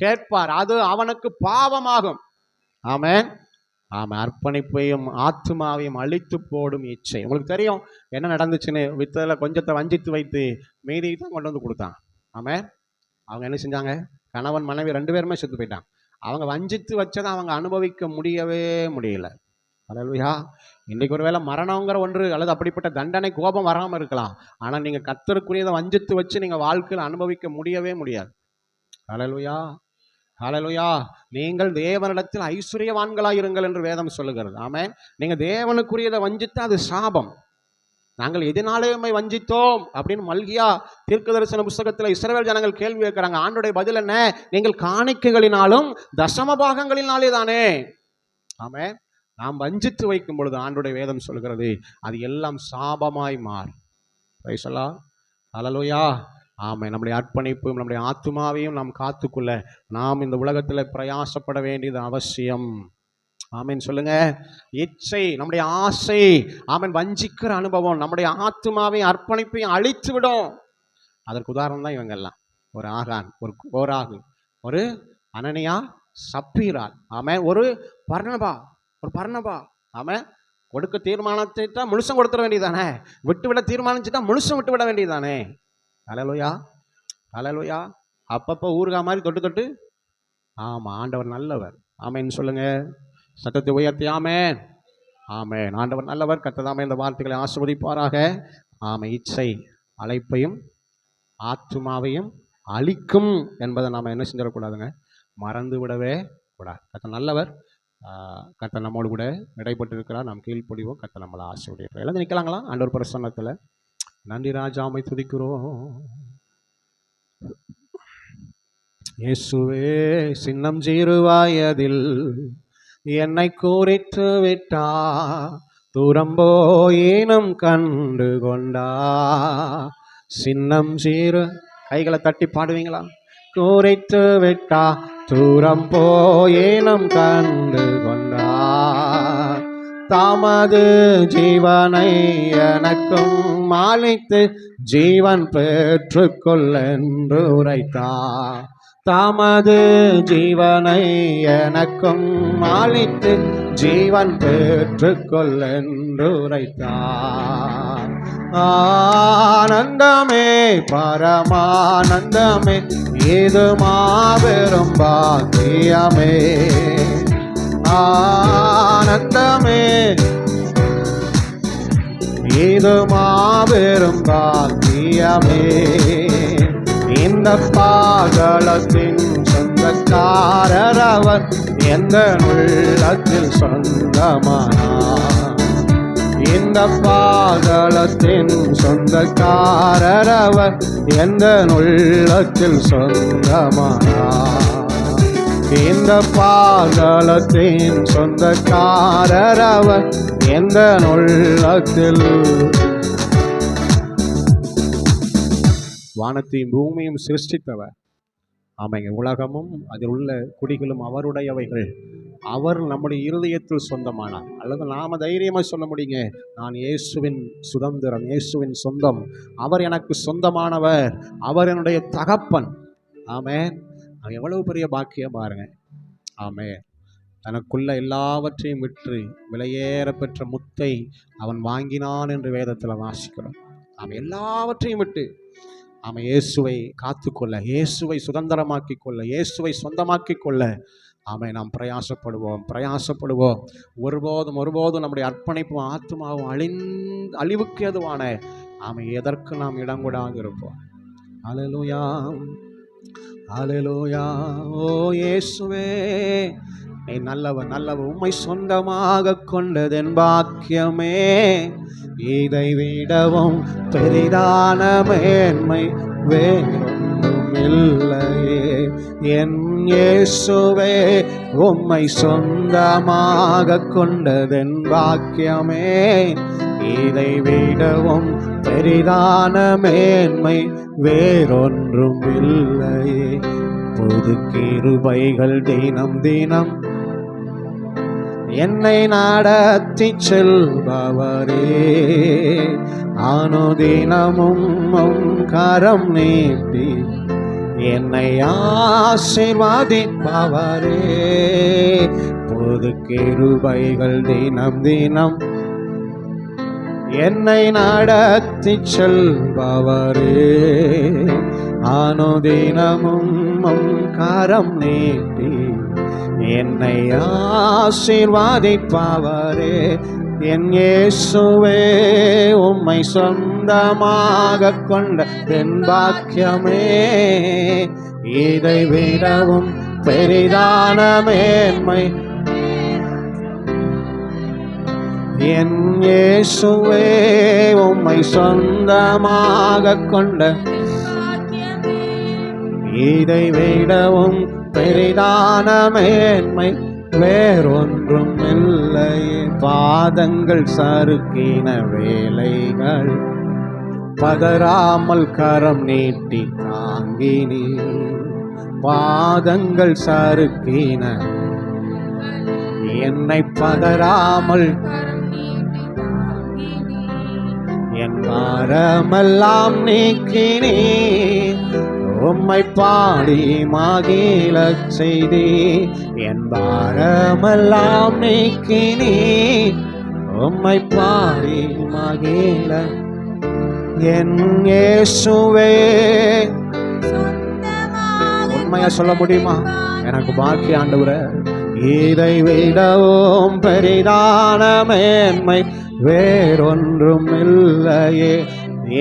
[SPEAKER 1] கேட்பார். அது அவனுக்கு பாவமாகும். ஆமென். ஆமாம், அர்ப்பணிப்பையும் ஆத்மாவையும் அழித்து போடும் இச்சை. உங்களுக்கு தெரியும் என்ன நடந்துச்சுன்னு. வித்ததில் கொஞ்சத்தை வஞ்சித்து வைத்து மீதியை தான் கொண்டு வந்து கொடுத்தான். ஆமென். அவங்க என்ன செஞ்சாங்க? கணவன் மனைவி 2 பேருமே செத்து போயிட்டாங்க. அவங்க வஞ்சித்து வச்சதை அவங்க அனுபவிக்க முடியவே முடியல. அல்லேலூயா. இன்றைக்கு ஒரு வேளை மரணங்கிற ஒன்று அல்லது அப்படிப்பட்ட தண்டனை கோபம் வராமல் இருக்கலாம், ஆனால் நீங்கள் கர்த்தருக்குரியதை வஞ்சித்து வச்சு நீங்கள் வாழ்க்கையில் அனுபவிக்க முடியவே முடியாது. அல்லேலூயா, அல்லேலூயா. நீங்கள் தேவனிடத்தில் ஐஸ்வர்யவான்களாக இருங்கள் என்று வேதம் சொல்லுகிறது. ஆமென். நீங்கள் தேவனுக்குரியதை வஞ்சித்து அது சாபம். நாங்கள் எதனாலே உம்மை வஞ்சித்தோம் அப்படின்னு மல்கியா தீர்க்கதரிசன புஸ்தகத்தில் இஸ்ரவேல் ஜனங்கள் கேள்வி கேட்கிறாங்க. ஆண்டோடைய பதில் என்ன? நீங்கள் காணிக்கைகளினாலும் தசம பாகங்களினாலே தானே. ஆமென். நாம் வஞ்சித்து வைக்கும் பொழுது ஆண்டோடைய வேதம் சொல்கிறது அது எல்லாம் சாபமாய் மாறும். Praise the lord. Hallelujah. Amen. நம்முடைய அர்ப்பணிப்பு, நம்முடைய ஆத்துமாவையும் நாம் காத்துக்கொள்ள நாம் இந்த உலகத்தில் பிரயாசப்பட வேண்டியது அவசியம். ஆமென் சொல்லுங்க. இச்சை, நம்முடைய ஆசை, ஆமென், வஞ்சிக்கிற அனுபவம் நம்முடைய ஆத்துமாவையும் அர்ப்பணிப்பையும் அழித்து விடும். அதற்கு உதாரணம் தான் இவங்கெல்லாம். ஒரு ஆகான், ஒரு கோராகு, ஒரு அனனியா, சப்பீரால், ஆமென், ஒரு பர்னபா, ஆமென். கொடுக்க தீர்மானிச்சுட்டா முழுசம் கொடுத்துட வேண்டியதானே, விட்டுவிட தீர்மானிச்சுட்டா முழுசம் விட்டு விட வேண்டியதானே. அல்லேலூயா, அல்லேலூயா. அப்பப்போ ஊறுகா மாதிரி தொட்டு ஆமாம், ஆண்டவர் நல்லவர். ஆமென் சொல்லுங்க. சத்தத்தை உயர்த்தி ஆமென், ஆமென். ஆண்டவர் நல்லவர். கர்த்தர் இந்த வார்த்தைகளை ஆசீர்வதிப்பாராக. ஆமென். இச்சை அழைப்பையும் ஆத்துமாவையும் அழிக்கும் என்பதை நாம் என்ன செஞ்சிடக்கூடாதுங்க, மறந்து விடவே கூடாது. கர்த்தர் நல்லவர். கர்த்தர் நம்மோடு கூட இடைப்பட்டு இருக்கிறார். நாம் கீழ்ப்படிவோம். கர்த்தர் நம்மளை ஆசீர்வதிப்பார். எழுந்து நிற்கலாங்களா? ஆண்டவர் பிரசன்னத்தில். நன்றி ராஜா, உம்மை துதிக்கிறோம். இயேசுவே, சின்னம் சிறுவாயதில் என்னை குறித்து விட்டா, தூரம் போயினும் கண்டு கொண்டா. சின்னம் சிறு, கைகளை தட்டி பாடுவீங்களா? குறித்து விட்டா, தூரம் போயினும் கண்டு கொண்டா. தமது ஜீவனை எனக்கும் மாளித்து ஜீவன் பெற்றுக்கொள்ளென்று உரைத்தா. தமது ஜீவனை எனக்கும் மாளித்து ஜீவன் பெற்றுக்கொள்ளென்று உரைத்தார். ஆனந்தமே, பரமானந்தமே, இது மாபெரும் பாக்கியமே. ஆனந்தமே, இது மாபெரும் பாக்கியமே. இந்த பாகலத்தின் சொந்தக்காரர் அவர், எந்த உள்ளத்தில் சொந்தமானார். இந்த இந்த பாதளத்தின் சொந்தக்காரர் அவர், எந்த உள்ளத்தில் சொந்தமானார். இந்த பாதளத்தின் சொந்தக்காரர் அவர், எந்த உள்ளத்தில். வானத்தையும் பூமியும் சிருஷ்டித்தவர். ஆமைங்க. உலகமும் அதில் உள்ள குடிகளும் அவருடையவைகள். அவர் நம்முடைய இருதயத்தில் சொந்தமானார். அல்லது நாம தைரியமாக சொல்ல முடியுங்க, நான் இயேசுவின் சுதந்திரம், இயேசுவின் சொந்தம், அவர் எனக்கு சொந்தமானவர், அவர் என்னுடைய தகப்பன். ஆமென். அவன் எவ்வளவு பெரிய பாக்கியம் பாருங்க. ஆமென். தனக்குள்ள எல்லாவற்றையும் விற்று விலையேற பெற்ற முத்தை அவன் வாங்கினான் என்று வேதத்தில் வாசிக்கிறோம். அவன் எல்லாவற்றையும் விட்டு அவன் இயேசுவை காத்துக்கொள்ள, இயேசுவை சுதந்திரமாக்கி கொள்ள, இயேசுவை சொந்தமாக்கி கொள்ள நாம் பிரயாசப்படுவோம். ஒருபோதும் நம்முடைய அர்ப்பணிப்பும் ஆத்மாவும் அழிவுக்கு எதுவான எதற்கு நாம் இடம் கூடாது இருப்போம். அல்லேலூயா, அல்லேலூயா. ஓ இயேசுவே, நீ நல்லவர், உம்மை சொந்தமாக கொண்டதென் பாக்கியமே. இதை விடவும் பெரிதான மேன்மை வேறொன்றும் இல்லையே. என் இயேசுவே, உம்மை சொந்தமாக கொண்டதென் பாக்கியமே. இதை விடவும் பெரிதான மேன்மை வேறொன்றும் இல்லையே. புது கிருபைகள் தினம் தினம் என்னை நடத்தி செல்பவரே. அனுதினமும் கரம் நீட்டி என்னை ஆசீர்வதிப்பவரே. புது கிருபைகள் தினம் தினம் என்னை நடத்தி செல்பவரே. அனுதினமும் கரம் நீட்டி என்னை ஆசீர்வதிப்பவரே. என் இயேசுவே, உம்மை சொந்தமாக கொண்ட என் பாக்கியமே. இதை விடவும் பெரிதான மேன்மை என் இயேசுவே, உம்மை சொந்தமாக கொண்ட. இதை விடவும் பெரிதான மேன்மை வேறொன்றும் இல்லை. பாதங்கள் சறுக்கின வேலைகள் பதறாமல் கரம் நீட்டி தாங்கினி. பாதங்கள் சறுக்கின என்னை பதறாமல் என் பாரமெல்லாம் நீக்கினி. உம்மை பாடி மகிழச் செய்தி என் பாரமெல்லாம் நீக்கினி. உம்மை பாடி மகிழ என் இயேசுவே. உண்மையா சொல்ல முடியுமா? எனக்கு பாக்கி ஆண்டவரே. இதை விடவும் பெரிதான மேன்மை வேறொன்றும் இல்லையே.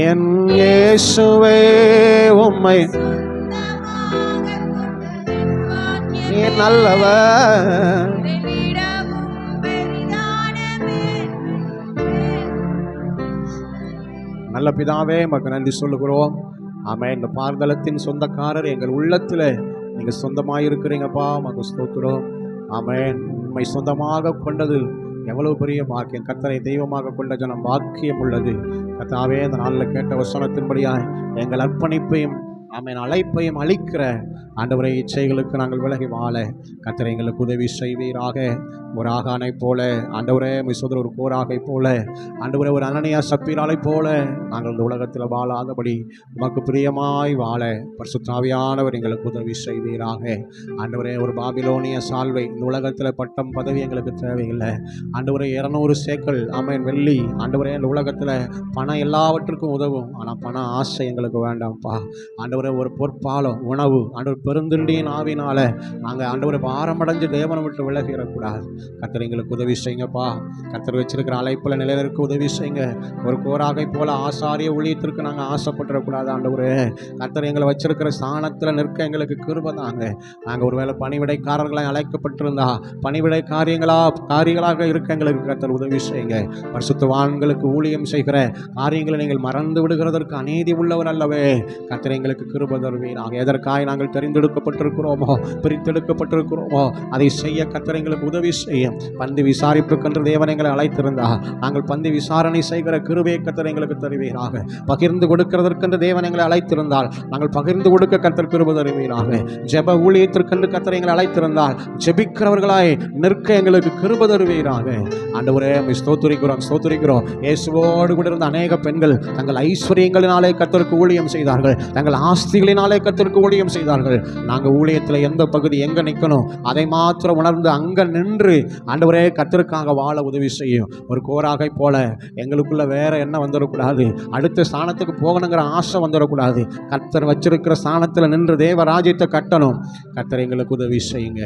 [SPEAKER 1] என் இயேசுவே, உம்மை நீ நல்லவர். நல்ல பிதாவே, உமக்கு நன்றி சொல்லுகிறோம். ஆமென். இந்த பார்தலத்தின் சொந்தக்காரர் எங்கள் உள்ளத்தில் நீங்க சொந்தமாயிருக்கிறீங்கப்பா, உமக்கு ஸ்தோத்திரம். ஆமென். உம்மை சொந்தமாக கொண்டது எவ்வளவு பெரிய பாக்கியம். கர்த்தரை தெய்வமாக கொண்ட ஜனம் பாக்கியம் உள்ளது. கர்த்தாவே, இந்த நாளில் கேட்ட வசனத்தின்படியாய் எங்கள் அர்ப்பணிப்பையும் அழைப்பையும் அளிக்கிற ஆண்டவரை இச்சைகளுக்கு நாங்கள் விலகி வாழ கர்த்தரை எங்களுக்கு உதவி செய்வீராக. ஒரு ஆகானை போல ஆண்டவரே, மிசோதர ஒரு கோராகை போல ஆண்டவரே, ஒரு அனனியா சப்பீராலை போல நாங்கள் இந்த உலகத்தில் வாழாதபடி உமக்கு பிரியமாய் வாழ பரிசுத்த ஆவியானவர் எங்களுக்கு உதவி செய்வீராக. ஆண்டவரே, ஒரு பாபிலோனிய சால்வை இந்த உலகத்தில் பட்டம் பதவி எங்களுக்கு தேவையில்லை. ஆண்டவரே, 200 சேக்கல் ஆமென் வெள்ளி ஆண்டவரே, இந்த உலகத்தில் பணம் எல்லாவற்றுக்கும் உதவும். ஆனால் பண ஆசை எங்களுக்கு வேண்டாம்ப்பா. ஆண்டவரே, ஆண்டவரை ஒரு பொற்பாலம் உணவு ஆண்டவர் பெருந்திண்டியின் ஆவினால நாங்கள் ஆண்டவரை பாரமடைஞ்சு தேவனை விட்டு விலகிடக்கூடாது. கர்த்தர் எங்களுக்கு உதவி செய்யுங்கப்பா. கர்த்தர் வச்சிருக்கிற அழைப்பில் நிலைநிற்க உதவி செய்யுங்க. ஒரு கோராகை போல ஆசாரிய ஊழியத்திற்கு நாங்கள் ஆசைப்பட்டுறக்கூடாது ஆண்டவரே. கர்த்தர் எங்களை வச்சிருக்கிற ஸ்தானத்தில் நிற்க எங்களுக்கு கிருபை தாங்க. நாங்கள் ஒருவேளை பணிவிடைக்காரர்களாக அழைக்கப்பட்டிருந்தா பணிவிடை காரியங்களாக இருக்க எங்களுக்கு கர்த்தர் உதவி செய்யுங்க. பரிசுத்தவான்களுக்கு ஊழியம் செய்கிற காரியங்களை நீங்கள் மறந்து விடுகிறதற்கு அநீதி உள்ளவர் அல்லவே. கர்த்தர் எங்களுக்கு கிருபை தருவீராக. எதற்காக நாங்கள் தெரிந்தெடுக்கப்பட்டிருக்கிறோமோ பிரித்தெடுக்கப்பட்டிருக்கிறோமோ அதை செய்ய கர்த்தர் எங்களுக்கு உதவி செய்யும். பந்தி விசாரிப்புக்கென்று தேவன் எங்களை அழைத்திருந்தா நாங்கள் பந்தி விசாரணை செய்கிற கிருபையை கர்த்தர் எங்களுக்கு தருவீராக. பகிர்ந்து கொடுக்கிறதற்கென்று தேவன் எங்களை அழைத்திருந்தால் நாங்கள் பகிர்ந்து கொடுக்க கர்த்தர் கிருபை தருவீராக. ஜெப ஊழியத்திற்கென்று கர்த்தர் எங்களை அழைத்திருந்தால் ஜெபிக்கிறவர்களாய் நிற்க எங்களுக்கு கிருபை தருவீராக. ஆண்டவரே ஸ்தோத்திரிக்கிறோம். இயேசுவோடு கூட இருந்த அநேக பெண்கள் தங்கள் ஐஸ்வர்யங்களினாலே கர்த்தருக்கு ஊழியம் செய்தார்கள். தங்கள் ஆஸ்திகளினாலே கர்த்தருக்கு ஊழியம் செய்தார்கள். நாங்கள் ஊழியத்தில் எந்த பகுதி எங்கே நிற்கணும் அதை மாத்திரம் உணர்ந்து அங்கே நின்று ஆண்டவரே கர்த்தருக்காக வாழ உதவி செய்யும். ஒரு கோராகை போல எங்களுக்குள்ள வேற என்ன வந்துடக்கூடாது, அடுத்த ஸ்தானத்துக்கு போகணுங்கிற ஆசை வந்துடக்கூடாது. கர்த்தர் வச்சிருக்கிற ஸ்தானத்தில் நின்று தேவ ராஜ்யத்தை கட்டணும். கர்த்தர் எங்களுக்கு உதவி செய்யுங்க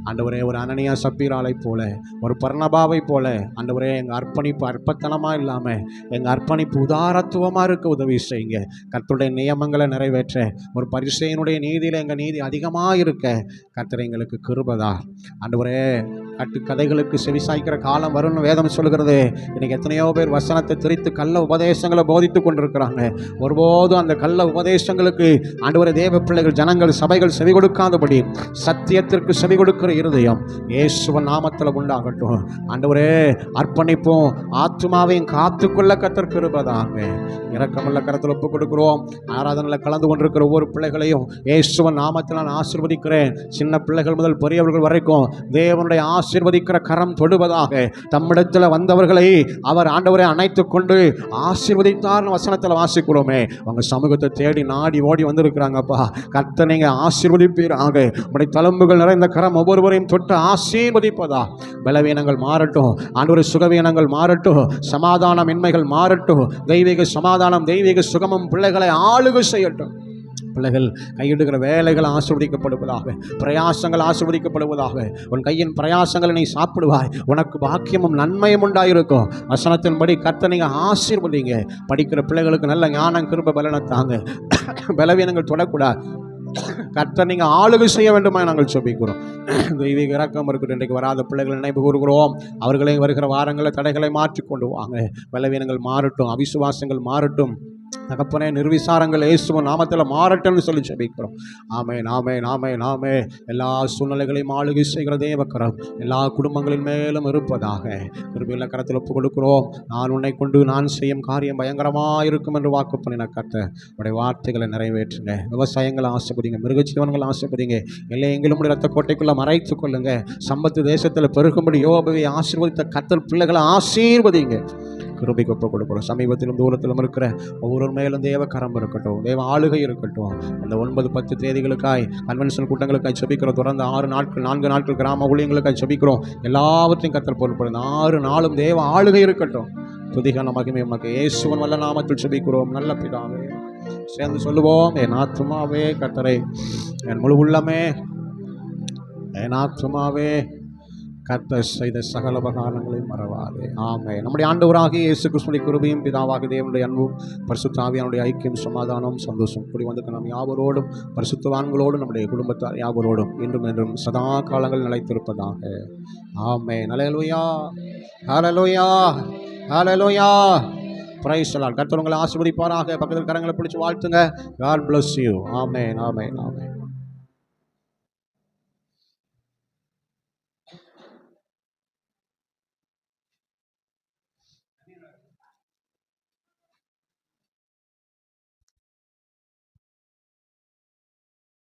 [SPEAKER 1] ஆண்டவரே. ஒரு அனனியா சப்பீராலை போல ஒரு பர்னபாவை போல ஆண்டவரே எங்கள் அர்ப்பணிப்பு அற்பத்தனமாக இல்லாமல் எங்கள் அர்ப்பணிப்பு உதாரத்துவமாக இருக்க உதவி செய்யுங்க. கர்த்தருடைய நியமங்களை நிறைவேற்ற ஒரு பரிசேயனுடைய நீதியில் எங்கள் நீதி அதிகமாக இருக்க கர்த்தர் எங்களுக்கு கிருபைதா ஆண்டவரே. கட்டுக்கதைகளுக்கு செவிசாய்க்கிற காலம் வரும்னு வேதம் சொல்கிறது. இன்னைக்கு எத்தனையோ பேர் வசனத்தை திரித்து கள்ள உபதேசங்களை போதித்து கொண்டிருக்கிறாங்க. ஒருபோதும் அந்த கள்ள உபதேசங்களுக்கு ஆண்டவரே தேவ பிள்ளைகள் ஜனங்கள் சபைகள் செவி கொடுக்காதபடி சத்தியத்திற்கு செவி கொடுக்கிற இருதயம் இயேசுவின் நாமத்தில் உண்டாகட்டும். ஆண்டவரே அர்ப்பணிப்போம், ஆத்துமாவையும் காத்துக்கொள்ள கர்த்தர் கிருபைதாங்க. இரக்கமுள்ள கரத்தில் ஒப்புக் கொடுக்கிறோம். ஆராதனையில் கலந்து கொண்டிருக்கிற ஒவ்வொரு பிள்ளைகளையும் இயேசுவின் நாமத்தில் நான் ஆசீர்வதிக்கிறேன். சின்ன பிள்ளைகள் முதல் பெரியவர்கள் வரைக்கும் தேவனுடைய ஆசீர்வதிக்கிற கரம் தொடுவதாக. தம்மிடத்தில் வந்தவர்களை அவர் ஆண்டவரை அணைத்து கொண்டு ஆசீர்வதித்தார்னு வசனத்தில் வாசிக்கிறோமே. அவங்க சமூகத்தை தேடி நாடி ஓடி வந்திருக்கிறாங்கப்பா. கர்த்தர் நீங்க ஆசீர்வதிப்பீராக. உடைய தழும்புகள் நிறைந்த கரம் ஒவ்வொருவரையும் தொட்டு ஆசீர்வதிப்பதா. பலவீனங்கள் மாறட்டும் ஆண்டவரை, சுகவீனங்கள் மாறட்டும், சமாதானமின்மைகள் மாறட்டும், தெய்வீக சமாதானம் தெய்வீக சுகமும் பிள்ளைகளை ஆளுகை செய்யட்டும். பிள்ளைகள் கையிடுகிற வேலைகள் ஆசீர்வதிக்கப்படுவதாக, பிரயாசங்கள் ஆசீர்வதிக்கப்படுவதாக. உன் கையின் பிரயாசங்களை நீ சாப்பிடுவாய், உனக்கு பாக்கியமும் நன்மையும் உண்டாயிருக்கும். வசனத்தின்படி கர்த்தர் நீங்க ஆசீர்வதிங்க. படிக்கிற பிள்ளைகளுக்கு நல்ல ஞானம் கிருபை பலனை தாங்க. பலவீனங்கள் தொடக்கூடாது. கர்த்தர் நீங்க ஆளுகை செய்ய வேண்டுமா நாங்கள் ஜெபிக்கிறோம். தெய்வீக இரக்கம் இருக்கட்டும். இன்றைக்கு வராத பிள்ளைகள் நினைவு கூறுகிறோம். அவர்களே வருகிற வாரங்களை தடைகளை மாற்றி கொண்டு வாங்க. பலவீனங்கள் மாறட்டும், அவிசுவாசங்கள் மாறட்டும். தகப்பனே நிர்விசாரங்கள் இயேசுவின் நாமத்தில் மாறட்டும்னு சொல்லி ஜெபிக்கிறோம். ஆமென், ஆமென், ஆமென், ஆமென். எல்லா சூழ்நிலைகளையும் ஆளுகை செய்கிற தேவக்கரம் எல்லா குடும்பங்களின் மேலும் இருப்பதாக. கிருபையுள்ள கரத்தில் ஒப்புக் கொடுக்கிறோம். நான் உன்னை கொண்டு நான் செய்யும் காரியம் பயங்கரமாக இருக்கும் என்று வாக்கு பண்ணின கர்த்தர் உடைய வார்த்தைகளை நிறைவேற்றுங்க. விவசாயங்களை ஆசைப்படுங்க, மிருகஜீவன்களை ஆசைப்படுங்க. இல்லை எங்களும் ரத்த கோட்டைக்குள்ளே மறைத்து கொள்ளுங்க. சம்பத்து தேசத்தில் பெருகும்படி யோபுவை ஆசீர்வதித்த கர்த்தர் பிள்ளைகளை ஆசீர்வதிங்க. கிருபைக்கு ஒப்புக் கொடுக்கிறோம். சமீபத்திலும் தூரத்திலும் இருக்கிற ஒவ்வொரு மேலும் தேவ கரம் இருக்கட்டும், தேவ ஆளுகை இருக்கட்டும். இந்த 9-10 தேதிகளுக்காய் கன்வென்ஷன் கூட்டங்களுக்காய் ஜெபிக்கிறோம். தொடர்ந்து 4 நாட்கள் கிராம ஊழியங்களுக்காய் ஜெபிக்கிறோம். எல்லாவற்றையும் கர்த்தர் பொறுப்படுது. 6 நாளும் தேவ ஆளுகை இருக்கட்டும். துதிகான மகிமை உமக்கு இயேசுவின் வல்ல நாமத்தில் ஜெபிக்கிறோம் நல்ல பிதாவே. சேர்ந்து சொல்லுவோம். என் ஆத்துமாவே கர்த்தரை, என் முழு உள்ளமே, என் ஆத்துமாவே கர்த்தர் செய்த சகல உபகாரங்களையும் மறவாதே. ஆமென். நம்முடைய ஆண்டவராகிய இயேசு கிறிஸ்துவின் கிருபையும் பிதாவாகிய தேவனுடைய அன்பும் பரிசுத்த ஆவியானுடைய ஐக்கியம் சமாதானம் சந்தோஷம் கூடி வந்து நம் யாவரோடும் பரிசுத்தவான்களோடும் நம்முடைய குடும்பத்தார் யாவரோடும் இன்றும் என்றும் சதா காலங்கள் நிலைத்திருப்பதாக. ஆமென். ஹல்லேலூயா, ஹல்லேலூயா, ஹல்லேலூயா. Price the Lord. கர்த்தர் உங்களை ஆசீர்வதிப்பாராக. பக்கத்தில் கரங்களை பிடிச்சு வாழ்த்துங்க. God bless you. Amen, amen, amen.